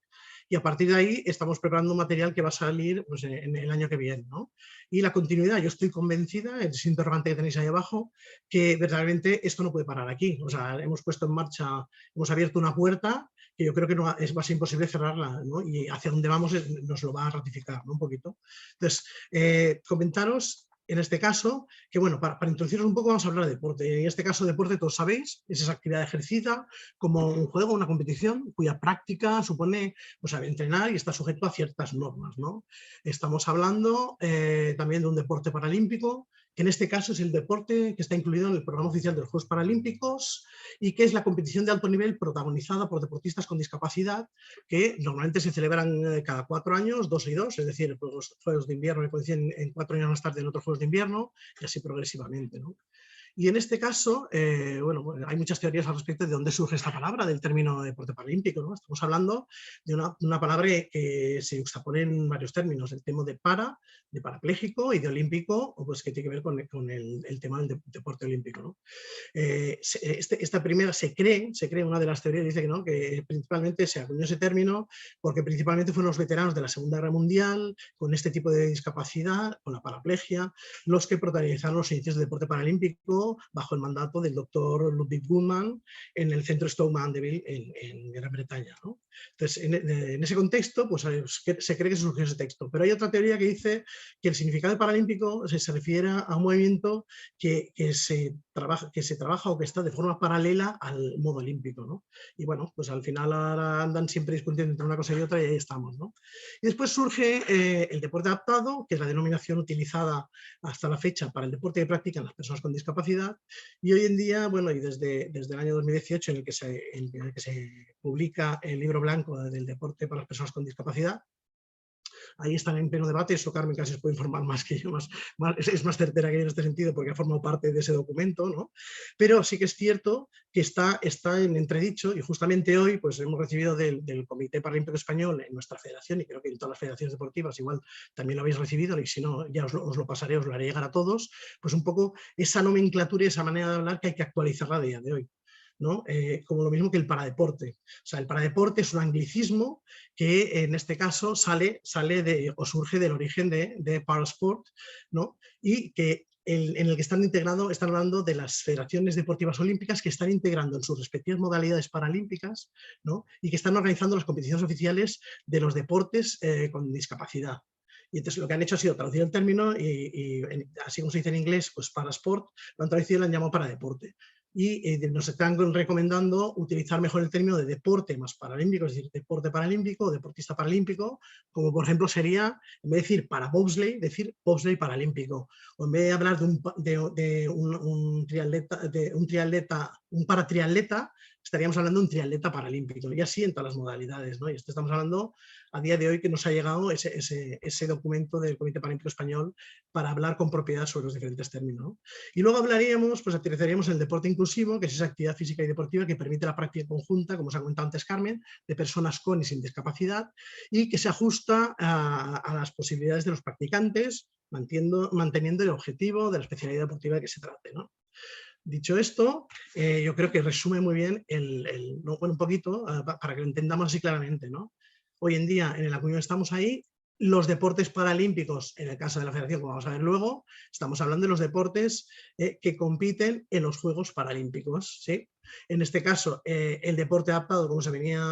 Y a partir de ahí estamos preparando un material que va a salir, pues, en el año que viene, ¿no? Y la continuidad, yo estoy convencida, el interrogante que tenéis ahí abajo, que verdaderamente esto no puede parar aquí. O sea, hemos puesto en marcha, hemos abierto una puerta que yo creo que va a ser imposible cerrarla, ¿no? Y hacia dónde vamos nos lo va a ratificar, ¿no? Un poquito. Entonces, comentaros en este caso, que bueno, para introduciros un poco vamos a hablar de deporte. En este caso, deporte, todos sabéis, es esa actividad ejercida como un juego, una competición, cuya práctica supone, pues, entrenar y está sujeto a ciertas normas, ¿no? Estamos hablando también de un deporte paralímpico, que en este caso es el deporte que está incluido en el programa oficial de los Juegos Paralímpicos, y que es la competición de alto nivel protagonizada por deportistas con discapacidad, que normalmente se celebran cada 4 años, 2 y 2, es decir, pues, los Juegos de Invierno me coinciden en 4 años más tarde en otros Juegos de Invierno, y así progresivamente, ¿no? Y en este caso, bueno, hay muchas teorías al respecto de dónde surge esta palabra del término deporte paralímpico, ¿no? Estamos hablando de una palabra que se juxtapone en varios términos, el tema de parapléjico, y de olímpico, pues que tiene que ver con el tema del deporte olímpico, ¿no? Esta primera se cree, una de las teorías dice que no, que principalmente se acuñó ese término porque principalmente fueron los veteranos de la Segunda Guerra Mundial con este tipo de discapacidad, con la paraplegia, los que protagonizaron los inicios del deporte paralímpico bajo el mandato del doctor Ludwig Guttmann en el centro Stoke Mandeville en Gran Bretaña, ¿no? Entonces, en ese contexto, pues se cree que surgió ese texto. Pero hay otra teoría que dice que el significado de paralímpico se refiere a un movimiento que se trabaja o que está de forma paralela al modo olímpico, ¿no? Y bueno, pues al final ahora andan siempre discutiendo entre una cosa y otra, y ahí estamos, ¿no? Y después surge el deporte adaptado, que es la denominación utilizada hasta la fecha para el deporte que practican las personas con discapacidad, y hoy en día, bueno, y desde el año 2018 en el que se publica el libro blanco del deporte para las personas con discapacidad, ahí están en pleno debate, eso Carmen casi os puede informar más que yo, es más certera que yo en este sentido porque ha formado parte de ese documento, ¿no? Pero sí que es cierto que está en entredicho, y justamente hoy pues hemos recibido del Comité Paralímpico Español en nuestra federación, y creo que en todas las federaciones deportivas igual también lo habéis recibido, y si no ya os lo pasaré, os lo haré llegar a todos, pues un poco esa nomenclatura y esa manera de hablar que hay que actualizarla a día de hoy, ¿no? Como lo mismo que el paradeporte. O sea, el paradeporte es un anglicismo que en este caso sale o surge del origen de parasport, ¿no? Y que en el que están hablando de las federaciones deportivas olímpicas que están integrando en sus respectivas modalidades paralímpicas, ¿no? Y que están organizando las competiciones oficiales de los deportes con discapacidad. Y entonces lo que han hecho ha sido traducir el término y así como se dice en inglés, pues para sport, lo han traducido y lo han llamado para deporte. Y nos están recomendando utilizar mejor el término de deporte más paralímpico, es decir, deporte paralímpico o deportista paralímpico, como por ejemplo sería, en vez de decir para bobsleigh, decir bobsleigh paralímpico. O en vez de hablar de un paratriatleta, estaríamos hablando de un triatleta paralímpico, y así en todas las modalidades, ¿no? Y esto estamos hablando a día de hoy que nos ha llegado ese documento del Comité Paralímpico Español para hablar con propiedad sobre los diferentes términos, ¿no? Y luego hablaríamos, pues aterrizaríamos en el deporte inclusivo, que es esa actividad física y deportiva que permite la práctica conjunta, como os ha comentado antes Carmen, de personas con y sin discapacidad, y que se ajusta a las posibilidades de los practicantes, manteniendo el objetivo de la especialidad deportiva de que se trate, ¿no? Dicho esto, yo creo que resume muy bien un poquito para que lo entendamos así claramente, ¿no? Hoy en día, en el acuño estamos ahí, los deportes paralímpicos, en el caso de la federación, como vamos a ver luego, estamos hablando de los deportes que compiten en los Juegos Paralímpicos, ¿sí? En este caso, el deporte adaptado, como se venía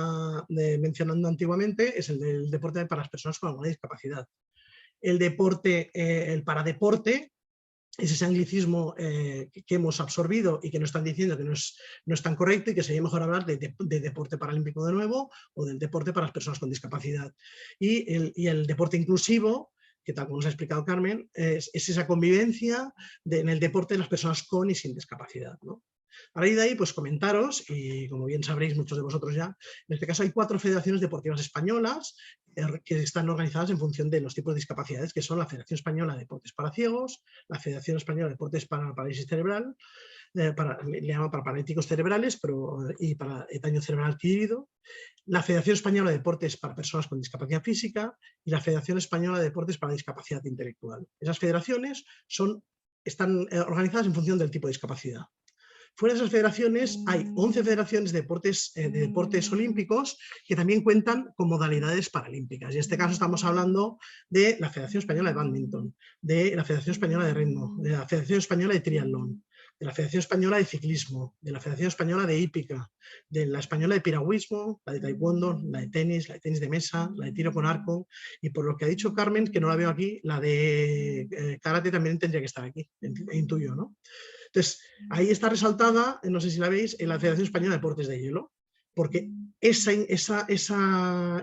mencionando antiguamente, es el del deporte para las personas con alguna discapacidad. El deporte, el paradeporte, es ese anglicismo que hemos absorbido y que nos están diciendo que no es tan correcto y que sería mejor hablar de deporte paralímpico de nuevo o del deporte para las personas con discapacidad. Y el deporte inclusivo, que tal como nos ha explicado Carmen, es esa convivencia en el deporte de las personas con y sin discapacidad, ¿no? A raíz de ahí, pues comentaros, y como bien sabréis muchos de vosotros ya, en este caso hay 4 federaciones deportivas españolas que están organizadas en función de los tipos de discapacidades, que son la Federación Española de Deportes para Ciegos, la Federación Española de Deportes para Parálisis Cerebral, le llaman para paralíticos cerebrales y para daño cerebral adquirido, la Federación Española de Deportes para Personas con Discapacidad Física y la Federación Española de Deportes para Discapacidad Intelectual. Esas federaciones están organizadas en función del tipo de discapacidad. Fuera de esas federaciones hay 11 federaciones de deportes olímpicos que también cuentan con modalidades paralímpicas. Y en este caso estamos hablando de la Federación Española de Bádminton, de la Federación Española de Remo, de la Federación Española de Triatlón, de la Federación Española de Ciclismo, de la Federación Española de Hípica, de la Española de Piragüismo, la de Taekwondo, la de tenis de mesa, la de tiro con arco, y por lo que ha dicho Carmen, que no la veo aquí, la de karate también tendría que estar aquí, intuyo, ¿no? Entonces, ahí está resaltada, no sé si la veis, en la Federación Española de Deportes de Hielo, porque esa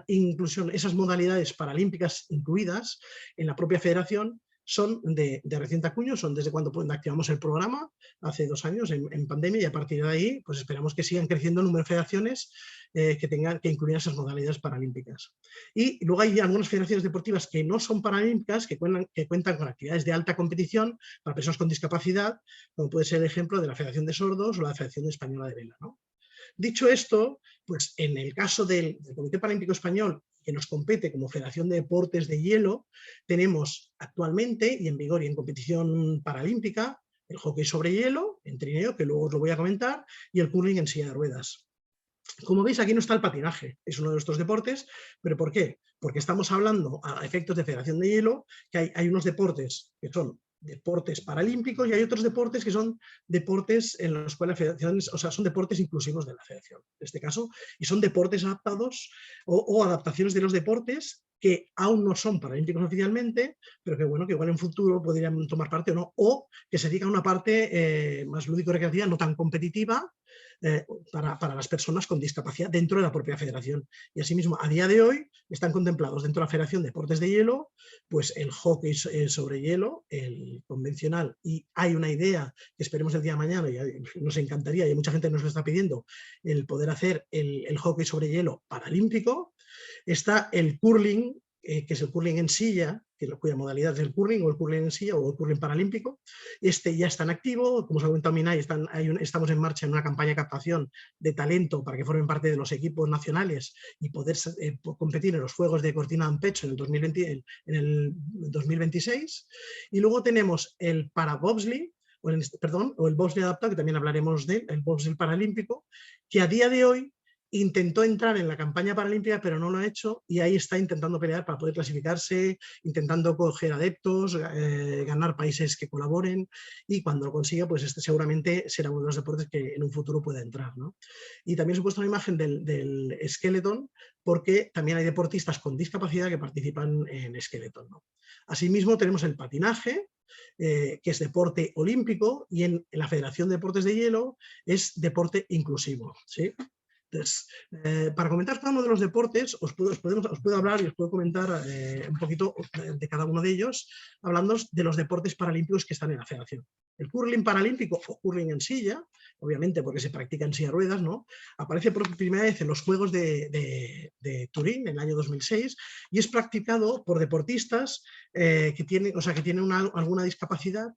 inclusión, esas modalidades paralímpicas incluidas en la propia federación son de reciente acuño, son desde cuando activamos el programa, hace 2 años en pandemia, y a partir de ahí pues esperamos que sigan creciendo el número de federaciones que incluyan esas modalidades paralímpicas. Y luego hay algunas federaciones deportivas que no son paralímpicas, que cuentan con actividades de alta competición para personas con discapacidad, como puede ser el ejemplo de la Federación de Sordos o la Federación Española de Vela, ¿no? Dicho esto, pues en el caso del Comité Paralímpico Español, que nos compete como Federación de Deportes de Hielo, tenemos actualmente y en vigor y en competición paralímpica el hockey sobre hielo, en trineo, que luego os lo voy a comentar, y el curling en silla de ruedas. Como veis, aquí no está el patinaje, es uno de nuestros deportes, ¿pero por qué? Porque estamos hablando a efectos de Federación de Hielo, que hay unos deportes que son deportes paralímpicos y hay otros deportes que son deportes en los cuales las federaciones, o sea, son deportes inclusivos de la federación, en este caso, y son deportes adaptados o adaptaciones de los deportes que aún no son paralímpicos oficialmente, pero que bueno, que igual en futuro podrían tomar parte o no, o que se dedica a una parte más lúdico-recreativa, no tan competitiva, para las personas con discapacidad dentro de la propia federación. Y asimismo, a día de hoy están contemplados dentro de la Federación de Deportes de Hielo, pues el hockey sobre hielo, el convencional, y hay una idea que esperemos el día de mañana, y nos encantaría, y hay mucha gente nos lo está pidiendo, el poder hacer el hockey sobre hielo paralímpico. Está el curling, que es el curling en silla, cuya modalidad es el curling o el curling en silla o el curling paralímpico. Este ya está en activo, como os ha comentado Minay, estamos en marcha en una campaña de captación de talento para que formen parte de los equipos nacionales y poder competir en los Juegos de Cortina d'Ampezzo en el 2026. Y luego tenemos el parabobsleigh, o el bobsleigh adaptado, que también hablaremos del bobsleigh paralímpico, que a día de hoy intentó entrar en la campaña paralímpica, pero no lo ha hecho, y ahí está intentando pelear para poder clasificarse, intentando coger adeptos, ganar países que colaboren, y cuando lo consiga, pues este seguramente será uno de los deportes que en un futuro pueda entrar, ¿no? Y también os he puesto una imagen del skeleton, porque también hay deportistas con discapacidad que participan en skeleton, ¿no? Asimismo tenemos el patinaje, que es deporte olímpico, y en la Federación de Deportes de Hielo es deporte inclusivo, ¿sí? Entonces, para comentar cada uno de los deportes, os puedo hablar y os puedo comentar un poquito de cada uno de ellos, hablando de los deportes paralímpicos que están en la federación. El curling paralímpico, o curling en silla, obviamente porque se practica en silla de ruedas, ¿no? Aparece por primera vez en los Juegos de Turín en el año 2006 y es practicado por deportistas que tienen, alguna discapacidad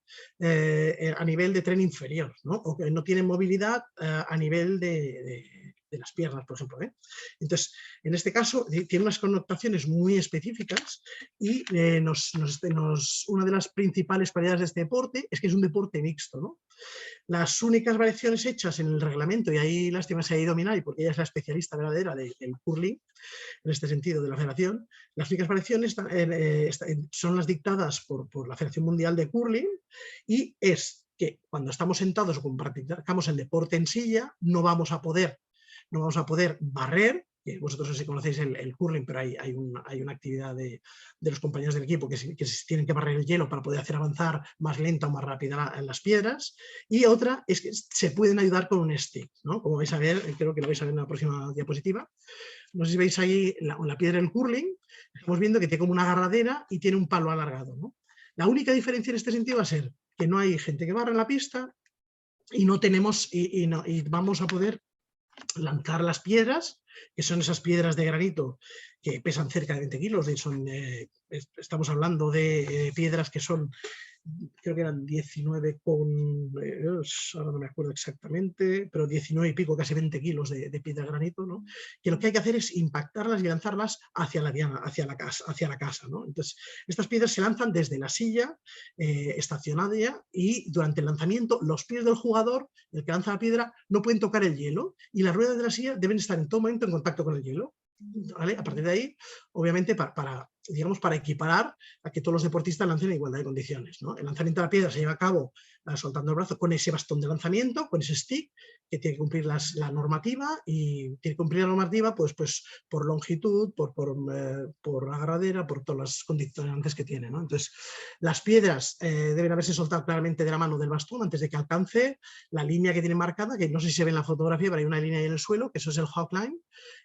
a nivel de tren inferior, ¿no? O que no tienen movilidad a nivel de las piernas, por ejemplo, ¿eh? Entonces, en este caso, tiene unas connotaciones muy específicas y una de las principales cualidades de este deporte es que es un deporte mixto, ¿no? Las únicas variaciones hechas en el reglamento, y ahí lástima se ha ido Minay, porque ella es la especialista verdadera del curling, en este sentido, de la federación, las únicas variaciones son las dictadas por la Federación Mundial de Curling, y es que cuando estamos sentados o cuando practicamos el deporte en silla, no vamos a poder barrer, que vosotros no sé si conocéis el curling, pero hay una actividad de los compañeros del equipo que tienen que barrer el hielo para poder hacer avanzar más lenta o más rápida en las piedras, y otra es que se pueden ayudar con un stick, ¿no? Como vais a ver, creo que lo vais a ver en la próxima diapositiva. No sé si veis ahí la piedra del curling, estamos viendo que tiene como una agarradera y tiene un palo alargado, ¿no? La única diferencia en este sentido va a ser que no hay gente que barra en la pista y no tenemos, y vamos a poder lanzar las piedras, que son esas piedras de granito que pesan cerca de 20 kilos, estamos hablando de piedras que son, creo que eran 19 ahora no me acuerdo exactamente, pero 19 y pico, casi 20 kilos de piedra de granito, ¿no? Que lo que hay que hacer es impactarlas y lanzarlas hacia la casa, ¿no? Entonces, estas piedras se lanzan desde la silla estacionaria, y durante el lanzamiento los pies del jugador, el que lanza la piedra, no pueden tocar el hielo, y las ruedas de la silla deben estar en todo momento en contacto con el hielo, ¿vale? A partir de ahí, obviamente, para equiparar a que todos los deportistas lancen en igualdad de condiciones, ¿no? El lanzamiento de la piedra se lleva a cabo soltando el brazo con ese bastón de lanzamiento, con ese stick, que tiene que cumplir la normativa, y tiene que cumplir la normativa pues por longitud, por agarradera, por todas las condicionantes que tiene, ¿no? Entonces, las piedras deben haberse soltado claramente de la mano del bastón antes de que alcance la línea que tiene marcada, que no sé si se ve en la fotografía, pero hay una línea ahí en el suelo, que eso es el hog line,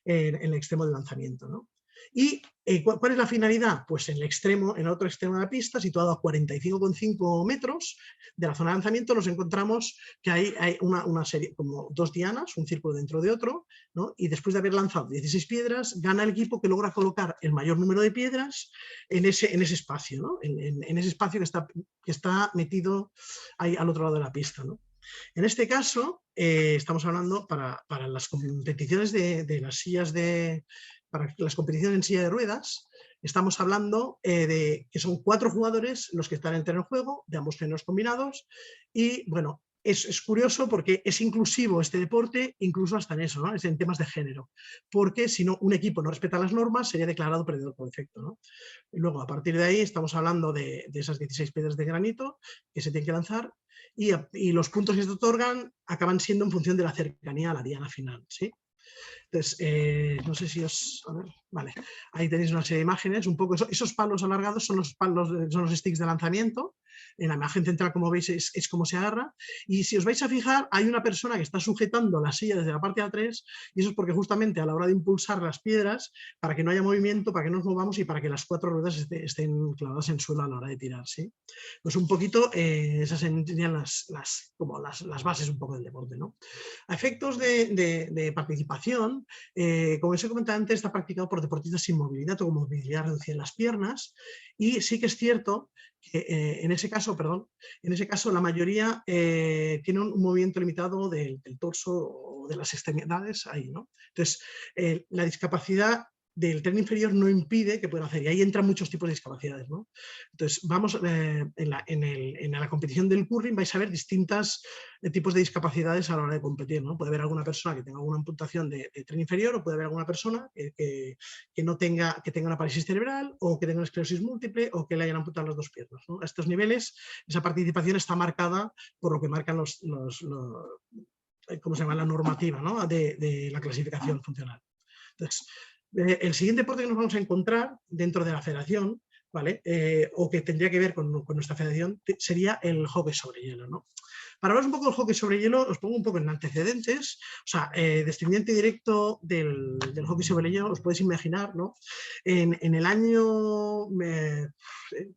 en el extremo del lanzamiento, ¿no? ¿Y cuál es la finalidad? Pues en el otro extremo de la pista, situado a 45,5 metros de la zona de lanzamiento, nos encontramos que hay una serie, como dos dianas, un círculo dentro de otro, ¿no? Y después de haber lanzado 16 piedras, gana el equipo que logra colocar el mayor número de piedras en ese espacio, ¿no? En ese espacio que está metido ahí al otro lado de la pista, ¿no? En este caso, estamos hablando para las competiciones de las sillas para las competiciones en silla de ruedas, estamos hablando de que son 4 jugadores los que están en el terreno de juego, de ambos géneros combinados, y bueno, es curioso porque es inclusivo este deporte, incluso hasta en eso, ¿no? Es en temas de género, porque si no, un equipo no respeta las normas, sería declarado perdedor por defecto, ¿no? Y luego, a partir de ahí, estamos hablando de esas 16 piedras de granito que se tienen que lanzar, y los puntos que se otorgan acaban siendo en función de la cercanía a la diana final, ¿sí? Entonces, no sé si a ver, vale, ahí tenéis una serie de imágenes, un poco esos palos alargados son los sticks de lanzamiento. En la imagen central, como veis, es como se agarra, y si os vais a fijar, hay una persona que está sujetando la silla desde la parte de atrás, y eso es porque justamente a la hora de impulsar las piedras, para que no haya movimiento, para que no nos movamos y para que las 4 ruedas estén clavadas en suelo a la hora de tirar, ¿sí? Pues un poquito, esas serían las bases un poco del deporte, ¿no? A efectos de participación, como os he comentado antes, está practicado por deportistas sin movilidad o con movilidad reducida en las piernas, y sí que es cierto que en ese caso la mayoría tiene un movimiento limitado del torso o de las extremidades ahí, ¿no? Entonces, la discapacidad del tren inferior no impide que puedan hacer, y ahí entran muchos tipos de discapacidades, ¿no? Entonces, vamos, en la competición del curling vais a ver distintos tipos de discapacidades a la hora de competir, ¿no? Puede haber alguna persona que tenga alguna amputación de tren inferior, o puede haber alguna persona que no tenga, que tenga una parálisis cerebral, o que tenga una esclerosis múltiple, o que le hayan amputado las dos piernas, ¿no? A estos niveles, esa participación está marcada por lo que marcan ¿cómo se llama? La normativa, ¿no? de la clasificación funcional. Entonces, el siguiente deporte que nos vamos a encontrar dentro de la federación, ¿vale? O que tendría que ver con nuestra federación, sería el hockey sobre hielo, ¿no? Para hablar un poco del hockey sobre hielo, os pongo un poco en antecedentes. O sea, descendiente directo del hockey sobre hielo, os podéis imaginar, ¿no? En el año,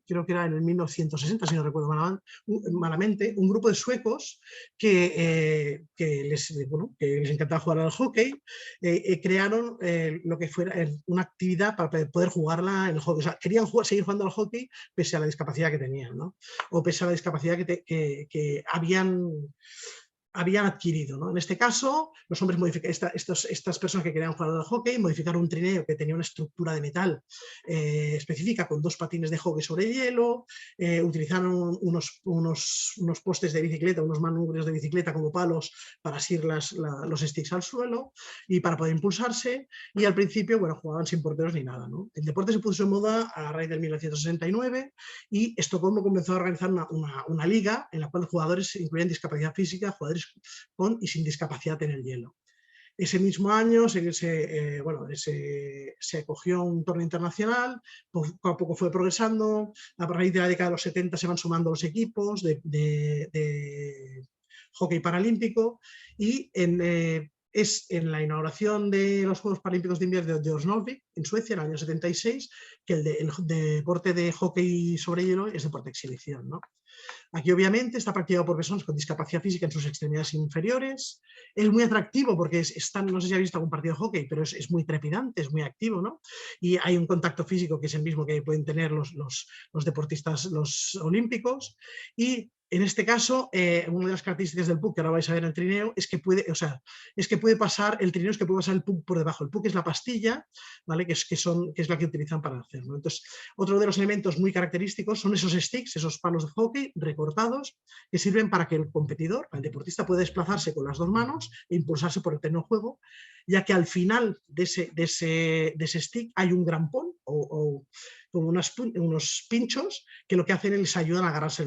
creo que era en el 1960, si no recuerdo malamente, un grupo de suecos que les encantaba jugar al hockey, crearon lo que fuera una actividad para poder jugarla en el hockey. O sea, querían seguir jugando al hockey pese a la discapacidad que tenían, ¿no? O pese a la discapacidad que habían adquirido, ¿no? En este caso, los hombres estas personas que querían jugar al hockey modificaron un trineo que tenía una estructura de metal específica con 2 patines de hockey sobre hielo, utilizaron unos postes de bicicleta, unos manubrios de bicicleta como palos para asir los sticks al suelo y para poder impulsarse, y al principio, bueno, jugaban sin porteros ni nada, ¿no? El deporte se puso en moda a raíz del 1969 y Estocolmo comenzó a organizar una liga en la cual los jugadores incluían discapacidad física, jugadores con y sin discapacidad en el hielo. Ese mismo año se acogió un torneo internacional, poco a poco fue progresando, a raíz de la década de los 70 se van sumando los equipos de hockey paralímpico, y es en la inauguración de los Juegos Paralímpicos de Invierno de Osnabrück, en Suecia, en el año 76, que el deporte de hockey sobre hielo es deporte de exhibición, ¿no? Aquí obviamente está practicado por personas con discapacidad física en sus extremidades inferiores. Es muy atractivo porque no sé si habéis visto algún partido de hockey, pero es muy trepidante, es muy activo, ¿no? Y hay un contacto físico que es el mismo que pueden tener los deportistas, los olímpicos. Y en este caso, una de las características del puck que ahora vais a ver en el trineo es que puede pasar, el trineo es que puede pasar el puck por debajo. El puck es la pastilla, ¿vale? que es la que utilizan para hacerlo. Entonces, otro de los elementos muy característicos son esos sticks, esos palos de hockey recortados, que sirven para que el competidor, el deportista, pueda desplazarse con las 2 manos e impulsarse por el terreno de juego, ya que al final de ese stick hay un grampón o como unos pinchos que lo que hacen es les ayudan a agarrarse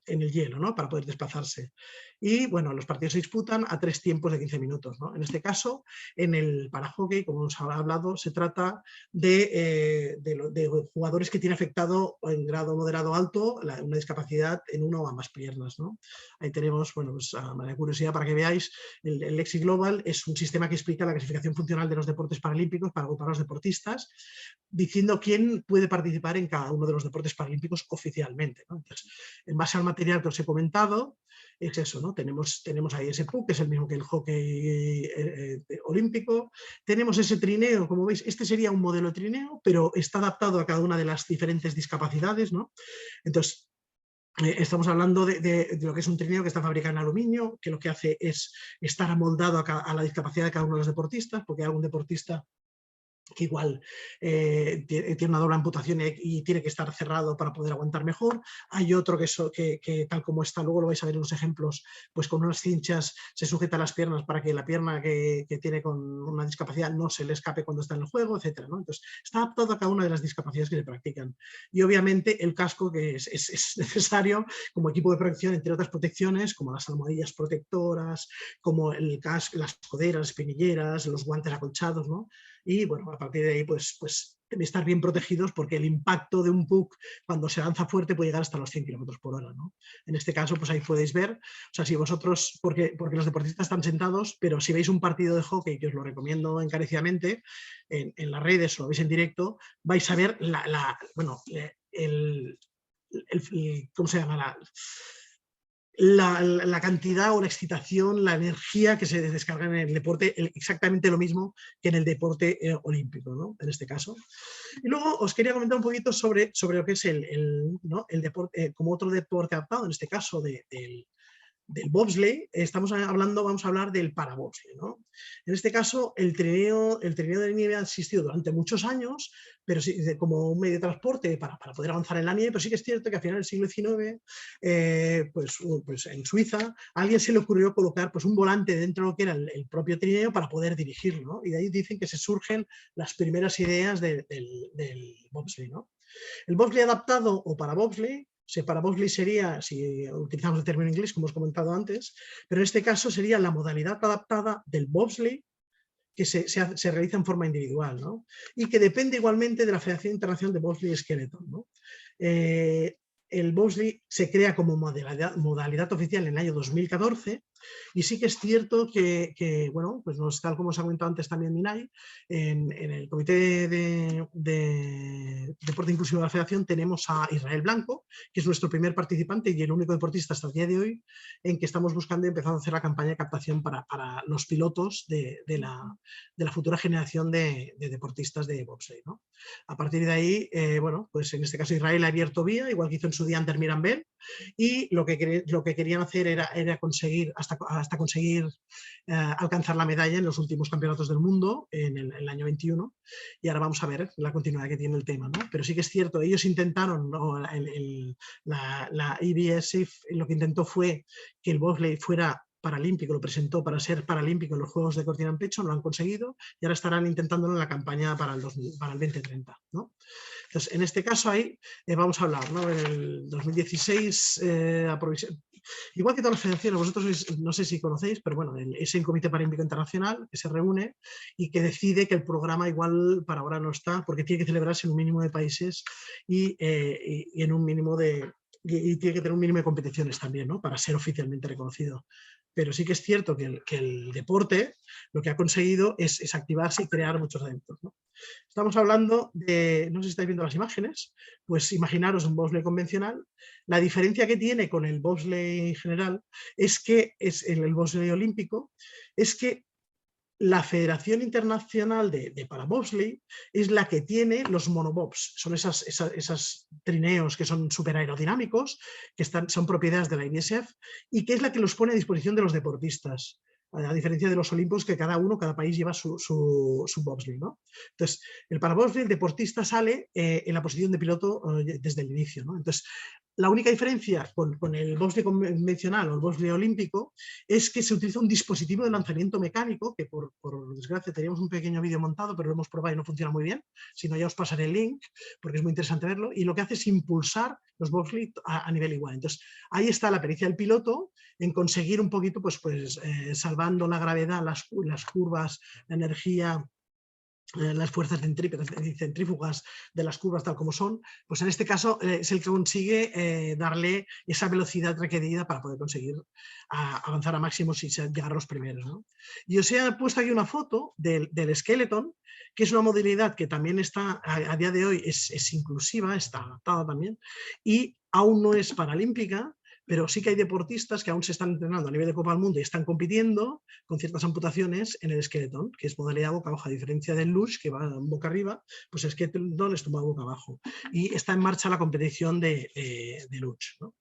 en el hielo, ¿no? Para poder desplazarse. Y bueno, los partidos se disputan a 3 tiempos de 15 minutos, ¿no? En este caso, en el parahockey, como os ha hablado, se trata de jugadores que tienen afectado en grado moderado alto una discapacidad en una o ambas piernas, ¿no? Ahí tenemos, bueno, pues a manera de curiosidad para que veáis, el Lexi Global es un sistema que explica la clasificación funcional de los deportes paralímpicos para agrupar a los deportistas, diciendo quién puede participar en cada uno de los deportes paralímpicos oficialmente, ¿no? Entonces, en base al material que os he comentado, es eso, ¿no? Tenemos ahí ese puck, que es el mismo que el hockey olímpico. Tenemos ese trineo, como veis, este sería un modelo de trineo, pero está adaptado a cada una de las diferentes discapacidades, ¿no? Entonces, estamos hablando de lo que es un trineo que está fabricado en aluminio, que lo que hace es estar amoldado a la discapacidad de cada uno de los deportistas, porque hay algún deportista que igual tiene una doble amputación y tiene que estar cerrado para poder aguantar mejor. Hay otro que tal como está, luego lo vais a ver en los ejemplos, pues con unas cinchas se sujeta las piernas para que la pierna que tiene con una discapacidad no se le escape cuando está en el juego, etc., ¿no? Entonces, está adaptado a cada una de las discapacidades que se practican. Y obviamente el casco, que es necesario como equipo de protección, entre otras protecciones, como las almohadillas protectoras, como el casco, las coderas, espinilleras, los guantes acolchados, ¿no? Y bueno, a partir de ahí pues deben estar bien protegidos, porque el impacto de un puck cuando se lanza fuerte puede llegar hasta los 100 km/h, ¿no? En este caso, pues ahí podéis ver, o sea, si vosotros, porque los deportistas están sentados, pero si veis un partido de hockey, que os lo recomiendo encarecidamente, en las redes o lo veis en directo, vais a ver ¿cómo se llama? La cantidad o la excitación, la energía que se descarga en el deporte, exactamente lo mismo que en el deporte olímpico, ¿no? En este caso. Y luego os quería comentar un poquito sobre lo que es el deporte, como otro deporte adaptado, en este caso del del bobsleigh, vamos a hablar del parabobsleigh, ¿no? En este caso, el trineo de nieve ha existido durante muchos años, pero sí, como un medio de transporte para poder avanzar en la nieve, pero sí que es cierto que a finales del siglo XIX, pues en Suiza, a alguien se le ocurrió colocar pues, un volante dentro de lo que era el propio trineo para poder dirigirlo, ¿no? Y de ahí dicen que se surgen las primeras ideas del bobsleigh, ¿no? El bobsleigh adaptado o parabobsleigh, para bobsleigh sería, si utilizamos el término inglés, como os he comentado antes, pero en este caso sería la modalidad adaptada del bobsleigh que se realiza en forma individual, ¿no? Y que depende igualmente de la Federación Internacional de Bobsleigh Skeleton, ¿no? El bobsleigh se crea como modalidad oficial en el año 2014 y sí que es cierto que bueno, pues tal como os ha comentado antes también Minay, en el Comité de Deporte Inclusivo de la Federación tenemos a Israel Blanco, que es nuestro primer participante y el único deportista hasta el día de hoy en que estamos buscando y empezando a hacer la campaña de captación para los pilotos de la futura generación de deportistas de bobsleigh, ¿no? A partir de ahí, bueno, pues en este caso Israel ha abierto vía, igual que hizo en su día Ander Mirambel, y lo que querían hacer era conseguir, hasta conseguir alcanzar la medalla en los últimos campeonatos del mundo en el año 21, y ahora vamos a ver la continuidad que tiene el tema, ¿no? Pero sí que es cierto, ellos intentaron, ¿no? La IBSF lo que intentó fue que el bobsleigh fuera paralímpico, lo presentó para ser paralímpico en los Juegos de Cortina en Pecho, no lo han conseguido y ahora estarán intentándolo en la campaña para el 2030, ¿no? Entonces, en este caso ahí vamos a hablar, ¿no? En el 2016, igual que todas las federaciones, vosotros no sé si conocéis, pero bueno, es el Comité Paralímpico Internacional que se reúne y que decide que el programa igual para ahora no está, porque tiene que celebrarse en un mínimo de países y en un mínimo y tiene que tener un mínimo de competiciones también, ¿no? Para ser oficialmente reconocido. Pero sí que es cierto que el deporte lo que ha conseguido es activarse y crear muchos eventos, ¿no? Estamos hablando de, no sé si estáis viendo las imágenes, pues imaginaros un bobsleigh convencional. La diferencia que tiene con el bobsleigh general es que en el bobsleigh olímpico es que la Federación Internacional de Parabobsleigh es la que tiene los monobobs, son esas trineos que son súper aerodinámicos, que son propiedades de la IBSF y que es la que los pone a disposición de los deportistas, a diferencia de los olímpicos que cada país lleva su bobsleigh, ¿no? Entonces, el parabobsleigh, el deportista sale en la posición de piloto desde el inicio, ¿no? Entonces, la única diferencia con el bobsleigh convencional o el bobsleigh olímpico es que se utiliza un dispositivo de lanzamiento mecánico, que por desgracia teníamos un pequeño vídeo montado, pero lo hemos probado y no funciona muy bien. Si no, ya os pasaré el link, porque es muy interesante verlo. Y lo que hace es impulsar los bobsleigh a nivel igual. Entonces, ahí está la pericia del piloto en conseguir un poquito, salvando la gravedad, las curvas, la energía, las fuerzas centrífugas de las curvas tal como son, pues en este caso es el que consigue darle esa velocidad requerida para poder conseguir avanzar a máximos y llegar a los primeros, ¿no? Y os he puesto aquí una foto del Skeleton, que es una modalidad que también está, a día de hoy es inclusiva, está adaptada también, y aún no es paralímpica, pero sí que hay deportistas que aún se están entrenando a nivel de Copa del Mundo y están compitiendo con ciertas amputaciones en el Skeleton, que es modalidad boca abajo, a diferencia del luge, que va boca arriba, pues el Skeleton es tomado boca abajo. Y está en marcha la competición de luge, ¿no?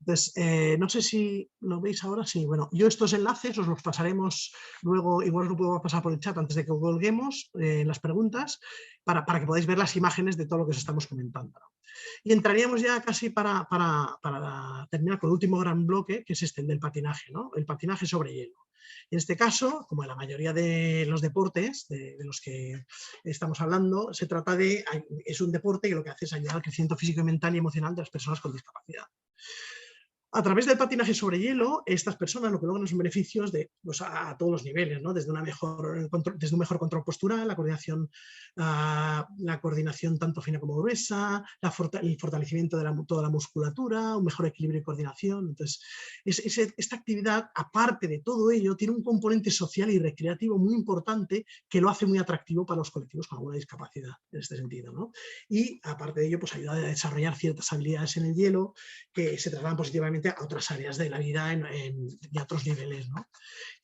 Entonces, no sé si lo veis ahora, sí, bueno, yo estos enlaces os los pasaremos luego, igual os lo puedo pasar por el chat antes de que colguemos las preguntas, para que podáis ver las imágenes de todo lo que os estamos comentando, ¿no? Y entraríamos ya casi para terminar con el último gran bloque, que es el del patinaje, ¿no? El patinaje sobre hielo. En este caso, como en la mayoría de los deportes de los que estamos hablando, es un deporte que lo que hace es ayudar al crecimiento físico, mental y emocional de las personas con discapacidad. A través del patinaje sobre hielo, estas personas lo que logran son beneficios a todos los niveles, ¿no? Desde un mejor control postural, la coordinación tanto fina como gruesa, el fortalecimiento de toda la musculatura, un mejor equilibrio y coordinación. Entonces, esta actividad, aparte de todo ello, tiene un componente social y recreativo muy importante que lo hace muy atractivo para los colectivos con alguna discapacidad, en este sentido, ¿no? Y aparte de ello, pues ayuda a desarrollar ciertas habilidades en el hielo que se trasladan positivamente a otras áreas de la vida y a otros niveles, ¿no?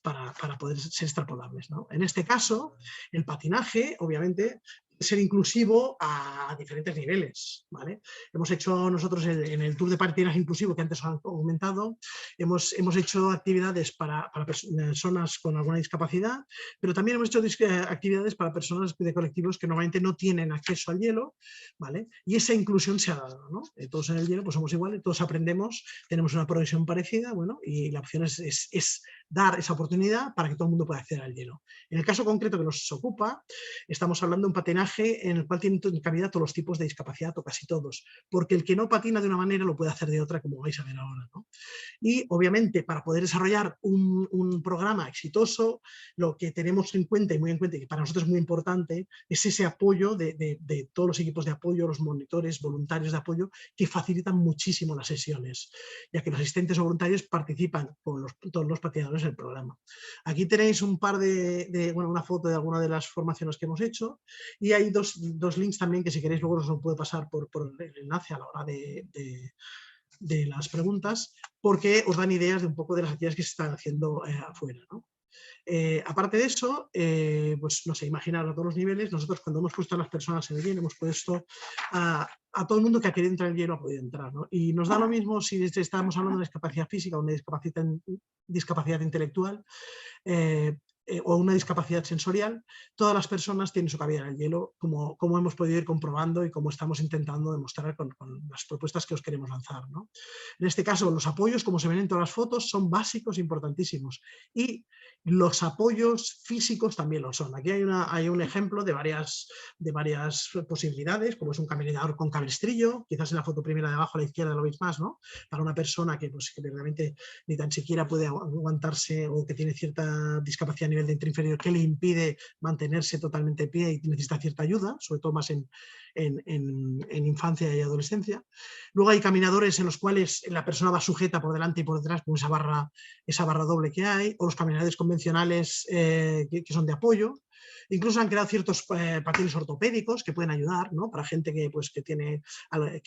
Para poder ser extrapolables, ¿no? En este caso, el patinaje, obviamente, ser inclusivo a diferentes niveles, ¿vale? Hemos hecho nosotros en el tour de patinaje inclusivo que antes han comentado, hemos hecho actividades para personas con alguna discapacidad, pero también hemos hecho actividades para personas de colectivos que normalmente no tienen acceso al hielo, ¿vale? Y esa inclusión se ha dado, ¿no? Todos en el hielo pues somos iguales, todos aprendemos, tenemos una progresión parecida, bueno, y la opción es dar esa oportunidad para que todo el mundo pueda acceder al hielo. En el caso concreto que nos ocupa, estamos hablando de un patinaje en el cual tienen cabida todos los tipos de discapacidad, o casi todos, porque el que no patina de una manera lo puede hacer de otra, como vais a ver ahora, ¿no? Y obviamente para poder desarrollar un programa exitoso, lo que tenemos en cuenta y muy en cuenta, y que para nosotros es muy importante, es ese apoyo de todos los equipos de apoyo, los monitores, voluntarios de apoyo, que facilitan muchísimo las sesiones, ya que los asistentes o voluntarios participan con todos los patinadores del programa. Aquí tenéis un par bueno, una foto de alguna de las formaciones que hemos hecho, y hay dos links también que si queréis luego os lo puedo pasar por el enlace a la hora de las preguntas, porque os dan ideas de un poco de las actividades que se están haciendo afuera, ¿no? Aparte de eso, pues no sé, imaginar a todos los niveles, nosotros cuando hemos puesto a las personas en el hielo, hemos puesto a todo el mundo que ha querido entrar en el hielo ha podido entrar, ¿no? Y nos da lo mismo si estamos hablando de discapacidad física o una discapacidad intelectual, o una discapacidad sensorial, todas las personas tienen su cabida en el hielo, como hemos podido ir comprobando y como estamos intentando demostrar con las propuestas que os queremos lanzar, ¿no? En este caso, los apoyos, como se ven en todas las fotos, son básicos e importantísimos, y los apoyos físicos también lo son. Aquí hay un ejemplo de varias posibilidades, como es un caminador con cabestrillo, quizás en la foto primera de abajo a la izquierda lo veis más, ¿no? Para una persona que realmente ni tan siquiera puede aguantarse o que tiene cierta discapacidad a nivel de inferior que le impide mantenerse totalmente de pie y necesita cierta ayuda, sobre todo más en infancia y adolescencia. Luego hay caminadores en los cuales la persona va sujeta por delante y por detrás con esa barra doble que hay, o los caminadores convencionales que son de apoyo. Incluso han creado ciertos patines ortopédicos que pueden ayudar, ¿no? Para gente que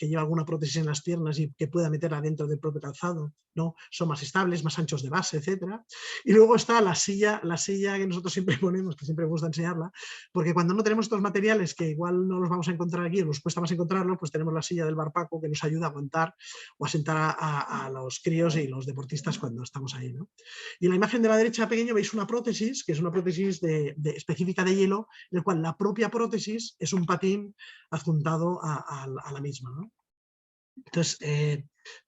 lleva alguna prótesis en las piernas y que pueda meterla dentro del propio calzado, ¿no? Son más estables, más anchos de base, etc. Y luego está la silla que nosotros siempre ponemos, que siempre me gusta enseñarla, porque cuando no tenemos estos materiales, que igual no los vamos a encontrar aquí o nos cuesta más encontrarlos, pues tenemos la silla del barpaco que nos ayuda a aguantar o a sentar a los críos y los deportistas cuando estamos ahí, ¿no? Y en la imagen de la derecha pequeño veis una prótesis, que es una prótesis específica de hielo, en el cual la propia prótesis es un patín adjuntado a la misma, ¿no? Entonces,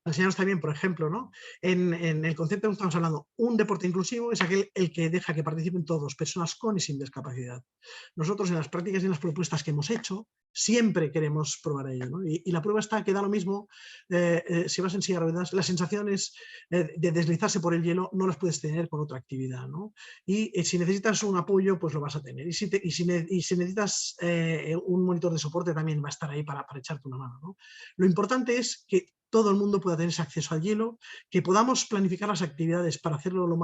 enseñaros también, por ejemplo, ¿no? En el concepto que estamos hablando, un deporte inclusivo es el que deja que participen todos, personas con y sin discapacidad. Nosotros en las prácticas y en las propuestas que hemos hecho, siempre queremos probar ello, ¿no? Y la prueba está que da lo mismo si vas en silla de ruedas, las sensaciones de deslizarse por el hielo no las puedes tener con otra actividad, ¿no? Y si necesitas un apoyo, pues lo vas a tener. Y si necesitas un monitor de soporte, también va a estar ahí para echarte una mano, ¿no? Lo importante es que todo el mundo pueda tener ese acceso al hielo, que podamos planificar las actividades para hacerlo lo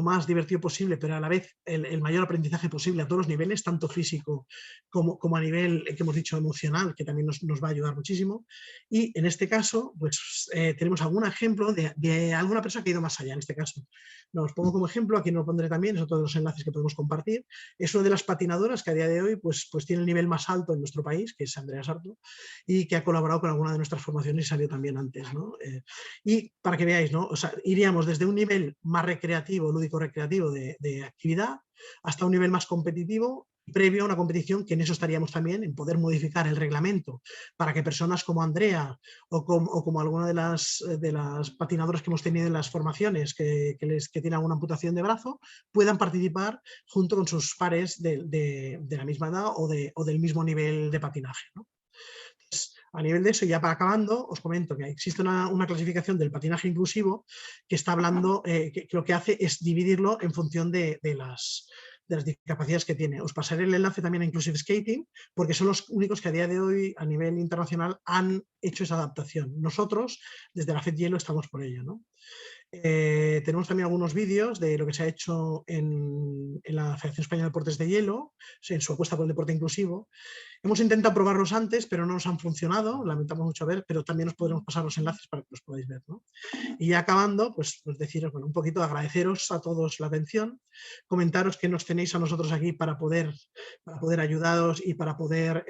más divertido posible, pero a la vez el mayor aprendizaje posible a todos los niveles, tanto físico como a nivel, que hemos dicho, emocional, que también nos va a ayudar muchísimo. Y en este caso, pues tenemos algún ejemplo de alguna persona que ha ido más allá. En este caso, os pongo como ejemplo, aquí no lo pondré también, es otro de los enlaces que podemos compartir. Es una de las patinadoras que a día de hoy pues tiene el nivel más alto en nuestro país, que es Andrea Sarto, y que ha colaborado con alguna de nuestras formaciones y salió también antes, ¿no? Y para que veáis, ¿no? O sea, iríamos desde un nivel más recreativo, lúdico-recreativo de actividad, hasta un nivel más competitivo, previo a una competición, que en eso estaríamos también, en poder modificar el reglamento para que personas como Andrea o como alguna de las patinadoras que hemos tenido en las formaciones que tienen alguna amputación de brazo, puedan participar junto con sus pares de la misma edad o del mismo nivel de patinaje, ¿no? A nivel de eso, ya para acabando, os comento que existe una clasificación del patinaje inclusivo que está hablando, que lo que hace es dividirlo en función de las discapacidades que tiene. Os pasaré el enlace también a Inclusive Skating, porque son los únicos que a día de hoy, a nivel internacional, han hecho esa adaptación. Nosotros, desde la FED Hielo, estamos por ello, ¿no? Tenemos también algunos vídeos de lo que se ha hecho en la Federación Española de Deportes de Hielo, en su apuesta por el deporte inclusivo. Hemos intentado probarlos antes, pero no nos han funcionado, lamentamos mucho ver, pero también os podremos pasar los enlaces para que los podáis ver, ¿no? Y ya acabando, pues deciros, bueno, un poquito agradeceros a todos la atención, comentaros que nos tenéis a nosotros aquí para poder ayudaros y para poder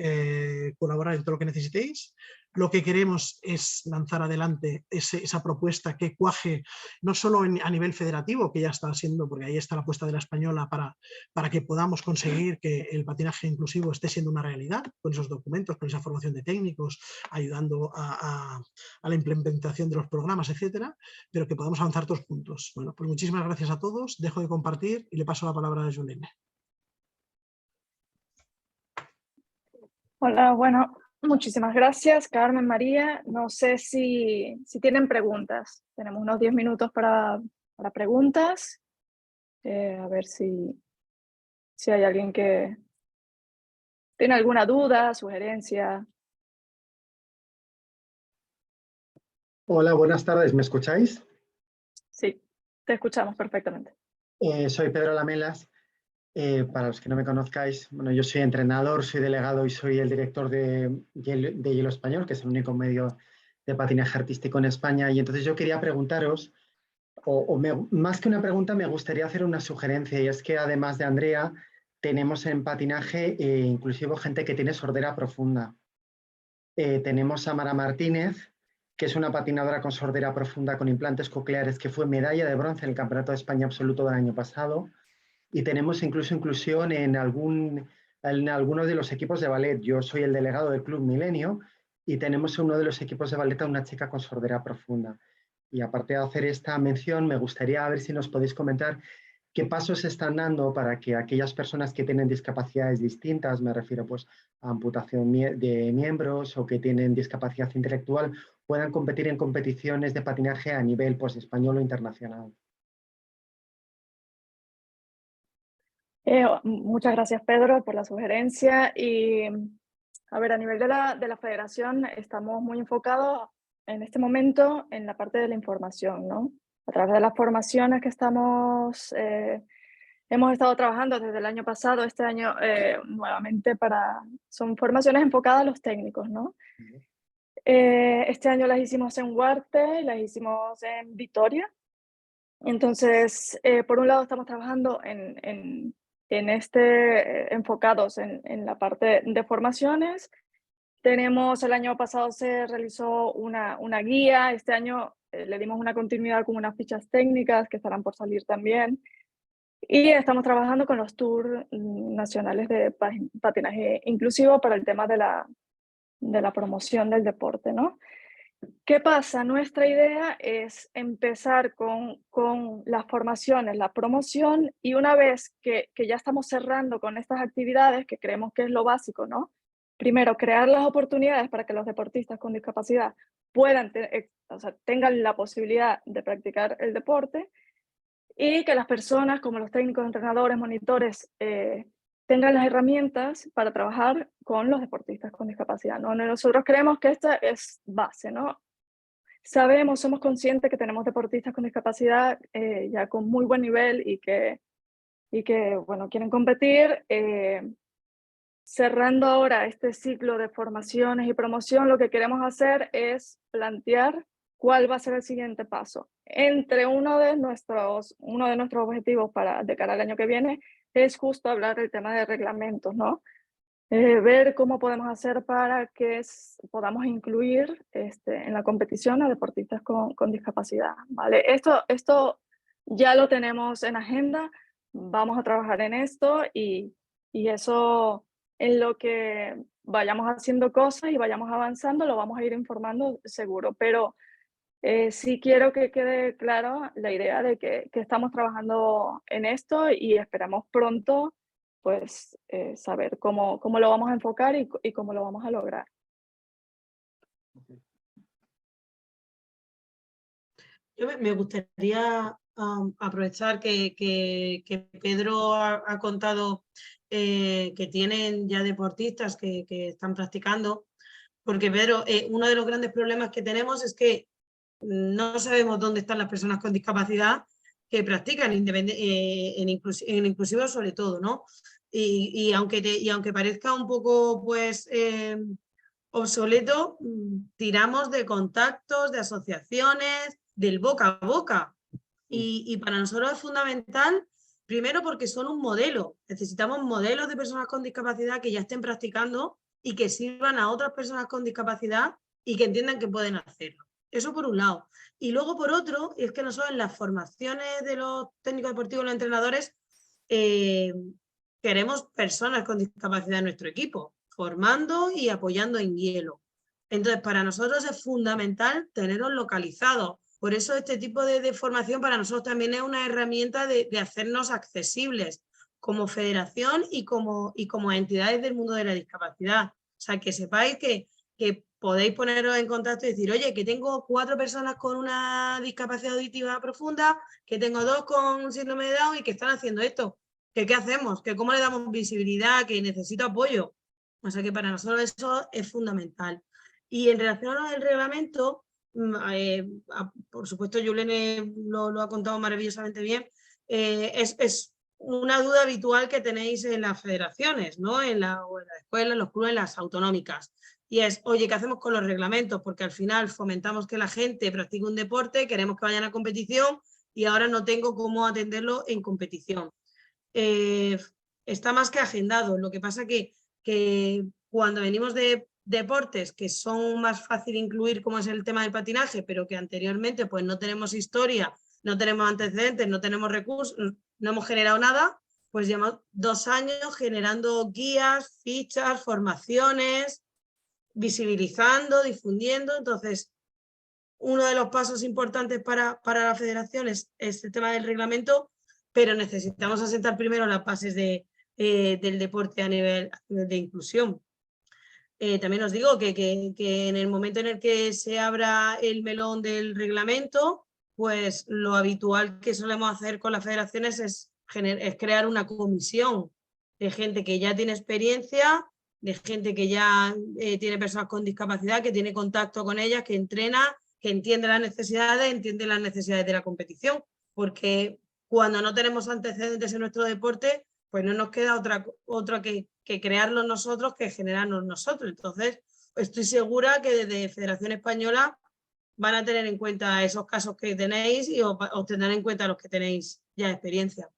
colaborar en todo lo que necesitéis. Lo que queremos es lanzar adelante esa propuesta que cuaje no solo a nivel federativo, que ya está siendo, porque ahí está la apuesta de la española para que podamos conseguir que el patinaje inclusivo esté siendo una realidad, con esos documentos, con esa formación de técnicos, ayudando a la implementación de los programas, etcétera, pero que podamos avanzar todos juntos. Bueno, pues muchísimas gracias a todos, dejo de compartir y le paso la palabra a Julene. Hola, bueno, muchísimas gracias, Carmen, María. No sé si tienen preguntas. Tenemos unos 10 minutos para preguntas. A ver si hay alguien que tiene alguna duda, sugerencia. Hola, buenas tardes. ¿Me escucháis? Sí, te escuchamos perfectamente. Soy Pedro Lamelas. Para los que no me conozcáis, bueno, yo soy entrenador, soy delegado y soy el director de Hielo Español, que es el único medio de patinaje artístico en España. Y entonces yo quería preguntaros, más que una pregunta, me gustaría hacer una sugerencia, y es que además de Andrea, tenemos en patinaje inclusive gente que tiene sordera profunda. Tenemos a Mara Martínez, que es una patinadora con sordera profunda con implantes cocleares, que fue medalla de bronce en el Campeonato de España Absoluto del año pasado. Y tenemos incluso inclusión en algunos de los equipos de ballet. Yo soy el delegado del Club Milenio y tenemos en uno de los equipos de ballet a una chica con sordera profunda. Y aparte de hacer esta mención, me gustaría ver si nos podéis comentar qué pasos se están dando para que aquellas personas que tienen discapacidades distintas, me refiero pues a amputación de miembros o que tienen discapacidad intelectual, puedan competir en competiciones de patinaje a nivel pues, español o internacional. Muchas gracias, Pedro, por la sugerencia. Y a ver, a nivel de la federación estamos muy enfocados en este momento en la parte de la información, ¿no? A través de las formaciones que hemos estado trabajando desde el año pasado, este año nuevamente son formaciones enfocadas a los técnicos, ¿no? Este año las hicimos en Huarte, las hicimos en Vitoria. Entonces, por un lado estamos trabajando enfocados en la parte de formaciones. El año pasado se realizó una guía, este año le dimos una continuidad con unas fichas técnicas que estarán por salir también. Y estamos trabajando con los tours nacionales de patinaje inclusivo para el tema de la promoción del deporte, ¿no? ¿Qué pasa? Nuestra idea es empezar con las formaciones, la promoción, y una vez que ya estamos cerrando con estas actividades, que creemos que es lo básico, ¿no? Primero, crear las oportunidades para que los deportistas con discapacidad tengan la posibilidad de practicar el deporte y que las personas, como los técnicos, entrenadores, monitores, tengan las herramientas para trabajar con los deportistas con discapacidad, ¿no? Nosotros creemos que esta es base, ¿no? Somos conscientes que tenemos deportistas con discapacidad ya con muy buen nivel y que bueno, quieren competir. Cerrando ahora este ciclo de formaciones y promoción, lo que queremos hacer es plantear cuál va a ser el siguiente paso. Uno de nuestros objetivos de cara al año que viene es justo hablar del tema de reglamentos, ¿no? Ver cómo podemos hacer para que podamos incluir en la competición a deportistas con discapacidad, ¿vale? Esto ya lo tenemos en agenda, vamos a trabajar en esto y eso, en lo que vayamos haciendo cosas y vayamos avanzando, lo vamos a ir informando seguro, pero sí quiero que quede claro la idea de que estamos trabajando en esto y esperamos pronto pues saber cómo lo vamos a enfocar y cómo lo vamos a lograr. Yo me gustaría aprovechar que Pedro ha contado que tienen ya deportistas que están practicando, porque Pedro, uno de los grandes problemas que tenemos es que no sabemos dónde están las personas con discapacidad que practican en inclusivo sobre todo, ¿no? Y aunque parezca un poco pues obsoleto, tiramos de contactos, de asociaciones, del boca a boca. Y para nosotros es fundamental, primero porque son un modelo. Necesitamos modelos de personas con discapacidad que ya estén practicando y que sirvan a otras personas con discapacidad y que entiendan que pueden hacerlo. Eso por un lado. Y luego por otro, es que nosotros en las formaciones de los técnicos deportivos, los entrenadores, queremos personas con discapacidad en nuestro equipo, formando y apoyando en hielo. Entonces, para nosotros es fundamental tenerlos localizados. Por eso este tipo de formación para nosotros también es una herramienta de hacernos accesibles como federación y como entidades del mundo de la discapacidad. O sea, que sepáis que podéis poneros en contacto y decir, oye, que tengo 4 personas con una discapacidad auditiva profunda, que tengo 2 con síndrome de Down y que están haciendo esto. ¿Qué hacemos? ¿Que cómo le damos visibilidad? Que necesito apoyo. O sea que para nosotros eso es fundamental. Y en relación al reglamento, por supuesto Yulene lo ha contado maravillosamente bien, es una duda habitual que tenéis en las federaciones, ¿no? en la escuela, en los clubes, en las autonómicas. Y es, oye, ¿qué hacemos con los reglamentos? Porque al final fomentamos que la gente practique un deporte, queremos que vayan a competición y ahora no tengo cómo atenderlo en competición. Está más que agendado. Lo que pasa que cuando venimos de deportes que son más fácil incluir, como es el tema del patinaje, pero que anteriormente pues no tenemos historia, no tenemos antecedentes, no tenemos recursos, no hemos generado nada, pues llevamos 2 años generando guías, fichas, formaciones, visibilizando, difundiendo. Entonces, uno de los pasos importantes para la federación es el tema del reglamento, pero necesitamos asentar primero las bases del deporte a nivel de inclusión. También os digo que en el momento en el que se abra el melón del reglamento, pues lo habitual que solemos hacer con las federaciones es crear una comisión de gente que ya tiene experiencia, de gente que ya tiene personas con discapacidad, que tiene contacto con ellas, que entrena, que entiende las necesidades de la competición, porque cuando no tenemos antecedentes en nuestro deporte, pues no nos queda otra que crearlos nosotros, que generarnos nosotros. Entonces, estoy segura que desde Federación Española van a tener en cuenta esos casos que tenéis y os tendrán en cuenta los que tenéis ya experiencia.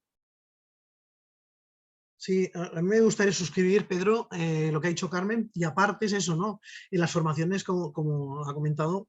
Sí, a mí me gustaría suscribir, Pedro, lo que ha dicho Carmen, y aparte es eso, ¿no? En las formaciones, como ha comentado,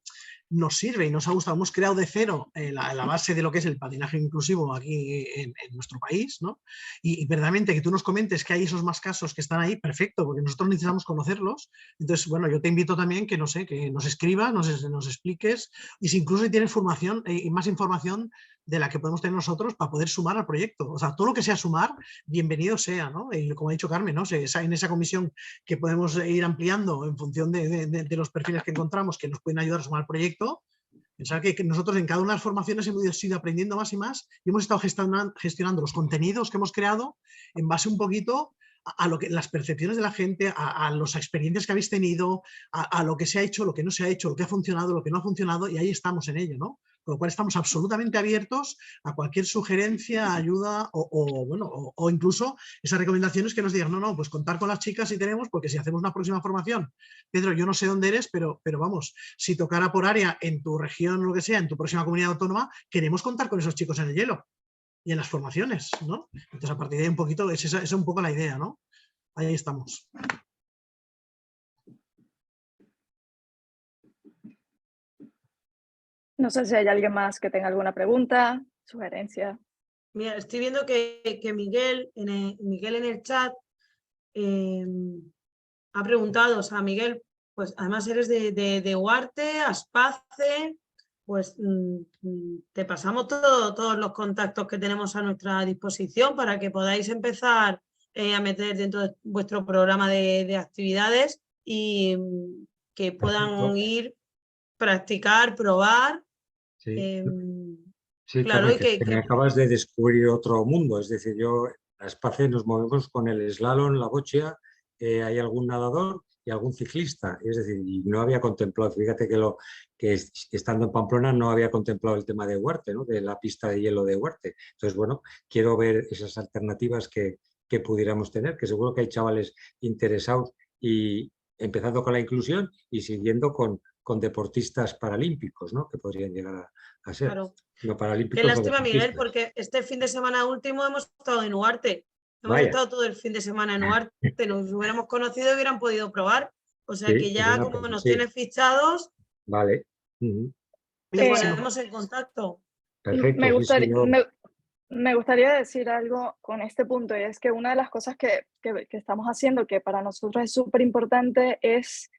nos sirve y nos ha gustado. Hemos creado de cero la base de lo que es el patinaje inclusivo aquí en nuestro país, ¿no? Y verdaderamente que tú nos comentes que hay esos más casos que están ahí, perfecto, porque nosotros necesitamos conocerlos. Entonces, bueno, yo te invito también que, no sé, que nos escribas, nos expliques, y si incluso tienes formación y más información de la que podemos tener nosotros para poder sumar al proyecto. O sea, todo lo que sea sumar, bienvenido sea, ¿no? Y como ha dicho Carmen, ¿no? En esa comisión que podemos ir ampliando en función de los perfiles que encontramos que nos pueden ayudar a sumar al proyecto. Pensar que nosotros en cada una de las formaciones hemos ido aprendiendo más y más y hemos estado gestionando los contenidos que hemos creado en base un poquito a lo que, las percepciones de la gente, a las experiencias que habéis tenido, a lo que se ha hecho, lo que no se ha hecho, lo que ha funcionado, lo que no ha funcionado, y ahí estamos en ello, ¿no? Con lo cual estamos absolutamente abiertos a cualquier sugerencia, ayuda o incluso esas recomendaciones que nos digan, no, pues contar con las chicas si tenemos, porque si hacemos una próxima formación, Pedro, yo no sé dónde eres, pero vamos, si tocara por área en tu región o lo que sea, en tu próxima comunidad autónoma, queremos contar con esos chicos en el hielo y en las formaciones, ¿no? Entonces, a partir de ahí un poquito, esa es un poco la idea, ¿no? Ahí estamos. No sé si hay alguien más que tenga alguna pregunta, sugerencia. Mira, estoy viendo que Miguel en el chat ha preguntado, o sea, Miguel, pues además eres de Huarte, Aspace, pues te pasamos todos los contactos que tenemos a nuestra disposición para que podáis empezar a meter dentro de vuestro programa de actividades y que puedan ir, practicar, probar. Sí. Sí, claro, Carmen, que me acabas de descubrir otro mundo. Es decir, yo en Aspace nos movemos con el slalom, la bochia, hay algún nadador y y algún ciclista. Es decir, y no había contemplado, fíjate que estando en Pamplona no había contemplado el tema de Huarte, ¿no? De la pista de hielo de Huarte. Entonces, bueno, quiero ver esas alternativas que pudiéramos tener, que seguro que hay chavales interesados y empezando con la inclusión y siguiendo con deportistas paralímpicos, ¿no? Que podrían llegar a ser. Claro. No Qué paralímpicos o lástima, Miguel, deportistas. porque este fin de semana último hemos estado en Huarte. Hemos Vaya. estado todo el fin de semana en Huarte. Nos hubiéramos conocido y hubieran podido probar. O sea Sí, que pues ya venga, como pues nos sí. tienes fichados, Vale. Ujú. te Oye, si no- ponemos en contacto. Perfecto, Me sí, gustaría, sí, yo- me gustaría decir algo con este punto, y es que una de las cosas que estamos haciendo, que para nosotros es súper importante, es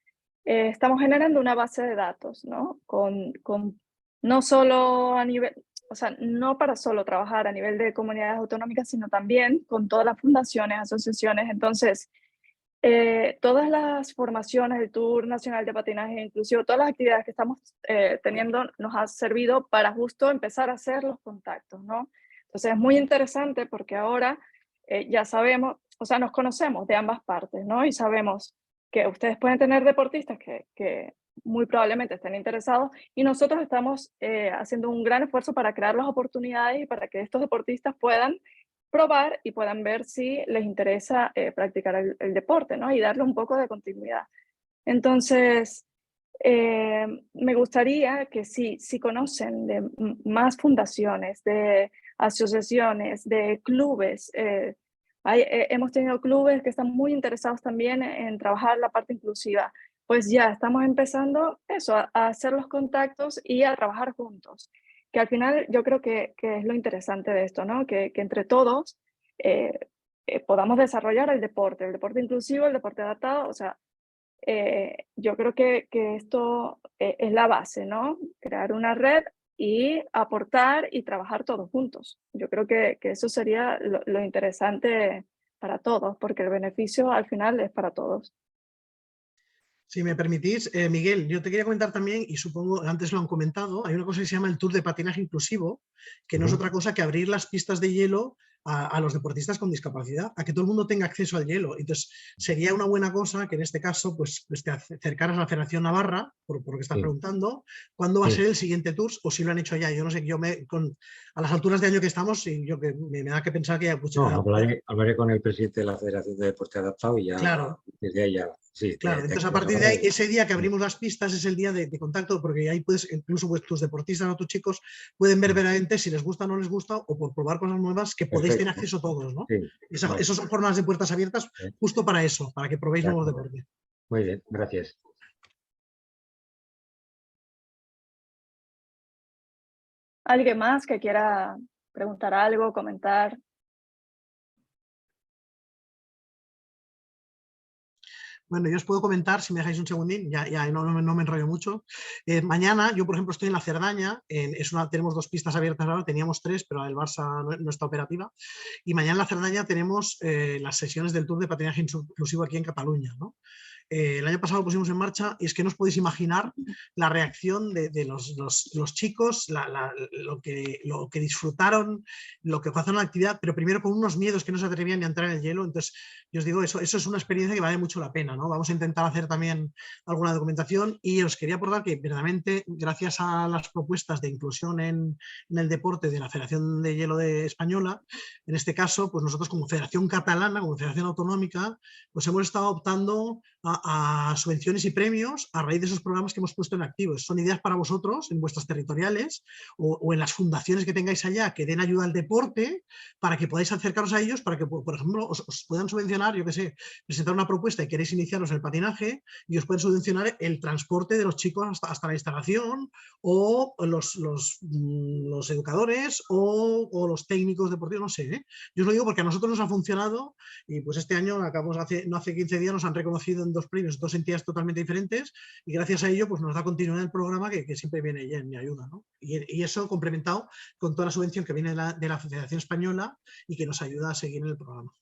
estamos generando una base de datos, ¿no? No solo a nivel, o sea, no para solo trabajar a nivel de comunidades autonómicas, sino también con todas las fundaciones, asociaciones. Entonces, todas las formaciones del Tour Nacional de Patinaje Inclusivo, todas las actividades que estamos teniendo nos ha servido para justo empezar a hacer los contactos, ¿no? Entonces es muy interesante porque ahora ya sabemos, o sea, nos conocemos de ambas partes, ¿no? Y sabemos que ustedes pueden tener deportistas que muy probablemente estén interesados y nosotros estamos haciendo un gran esfuerzo para crear las oportunidades y para que estos deportistas puedan probar y puedan ver si les interesa practicar el deporte, ¿no? Y darle un poco de continuidad. Entonces, me gustaría que si conocen de más fundaciones, de asociaciones, de clubes, hemos tenido clubes que están muy interesados también en trabajar la parte inclusiva, pues ya estamos empezando eso, a hacer los contactos y a trabajar juntos, que al final yo creo que es lo interesante de esto, ¿no? Que entre todos eh, podamos desarrollar el deporte inclusivo, el deporte adaptado, o sea, yo creo que esto es la base, ¿no? Crear una red y aportar y trabajar todos juntos. Yo creo que eso sería lo interesante para todos, porque el beneficio al final es para todos. Si me permitís, Miguel, yo te quería comentar también, y supongo antes lo han comentado, hay una cosa que se llama el Tour de Patinaje Inclusivo, que no es otra cosa que abrir las pistas de hielo a los deportistas con discapacidad, a que todo el mundo tenga acceso al hielo. Entonces, sería una buena cosa que en este caso pues te acercaras a la Federación Navarra, por lo que estás Sí. preguntando, cuándo va a Sí. ser el siguiente Tour, o si lo han hecho ya. Yo no sé, a las alturas de año que estamos, y yo que me da que pensar que ya... Pues, No, hablaré con el presidente de la Federación de Deporte Adaptado y ya claro. desde ahí ya. Sí, Claro, entonces a partir de ahí, ese día que abrimos las pistas es el día de contacto, porque ahí puedes, incluso pues, tus deportistas o tus chicos pueden ver verdaderamente si les gusta o no les gusta, o por probar cosas nuevas que podéis tener acceso todos, ¿no? Sí, vale. Esas son jornadas de puertas abiertas justo para eso, para que probéis nuevos deportes. Muy bien, gracias. ¿Alguien más que quiera preguntar algo, comentar? Bueno, yo os puedo comentar, si me dejáis un segundín, ya no me enrollo mucho. Mañana, yo por ejemplo estoy en la Cerdaña, tenemos 2 pistas abiertas ahora, teníamos 3, pero el Barça no está operativa. Y mañana en la Cerdaña tenemos las sesiones del Tour de Patinaje Inclusivo aquí en Cataluña, ¿no? El año pasado pusimos en marcha y es que no os podéis imaginar la reacción de los chicos, lo que disfrutaron, lo que pasaron la actividad, pero primero con unos miedos que no se atrevían ni a entrar en el hielo. Entonces, yo os digo, eso es una experiencia que vale mucho la pena, ¿no? Vamos a intentar hacer también alguna documentación y os quería aportar que verdaderamente, gracias a las propuestas de inclusión en el deporte de la Federación de Hielo Española, en este caso, pues nosotros como Federación Catalana, como Federación Autonómica, pues hemos estado optando a subvenciones y premios a raíz de esos programas que hemos puesto en activo. Son ideas para vosotros en vuestras territoriales o en las fundaciones que tengáis allá que den ayuda al deporte para que podáis acercaros a ellos, para que, por ejemplo, os puedan subvencionar, yo qué sé, presentar una propuesta y queréis iniciaros en el patinaje y os pueden subvencionar el transporte de los chicos hasta la instalación o los educadores o los técnicos deportivos, no sé. Yo os lo digo porque a nosotros nos ha funcionado y pues este año, no hace 15 días, nos han reconocido en 2 premios, 2 entidades totalmente diferentes y gracias a ello pues nos da continuidad el programa que siempre viene ya en mi ayuda, ¿no? Y eso complementado con toda la subvención que viene de la Federación Española y que nos ayuda a seguir en el programa.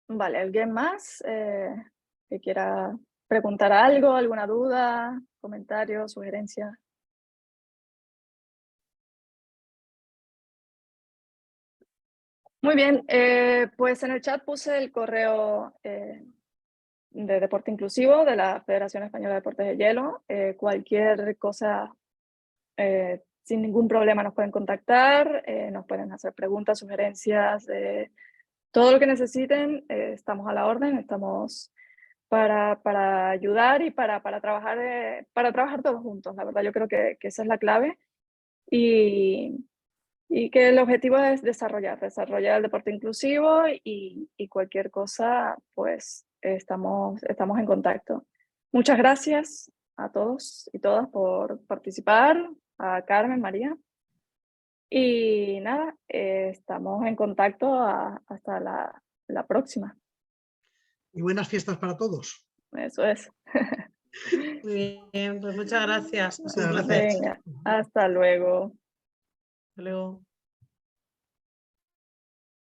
Vale, ¿alguien más que quiera preguntar algo, alguna duda, comentario, sugerencia? Muy bien, pues en el chat puse el correo de Deporte Inclusivo de la Federación Española de Deportes de Hielo. Cualquier cosa, sin ningún problema nos pueden contactar, nos pueden hacer preguntas, sugerencias, todo lo que necesiten, estamos a la orden, estamos para ayudar y para trabajar todos juntos. La verdad, yo creo que esa es la clave. Y que el objetivo es desarrollar el deporte inclusivo y cualquier cosa, pues estamos en contacto. Muchas gracias a todos y todas por participar, a Carmen, María. Y nada, estamos en contacto hasta la próxima. Y buenas fiestas para todos. Eso es. Muy bien, pues muchas gracias. Ha sido un Muchas placer. gracias. Venga, hasta luego. Hasta luego.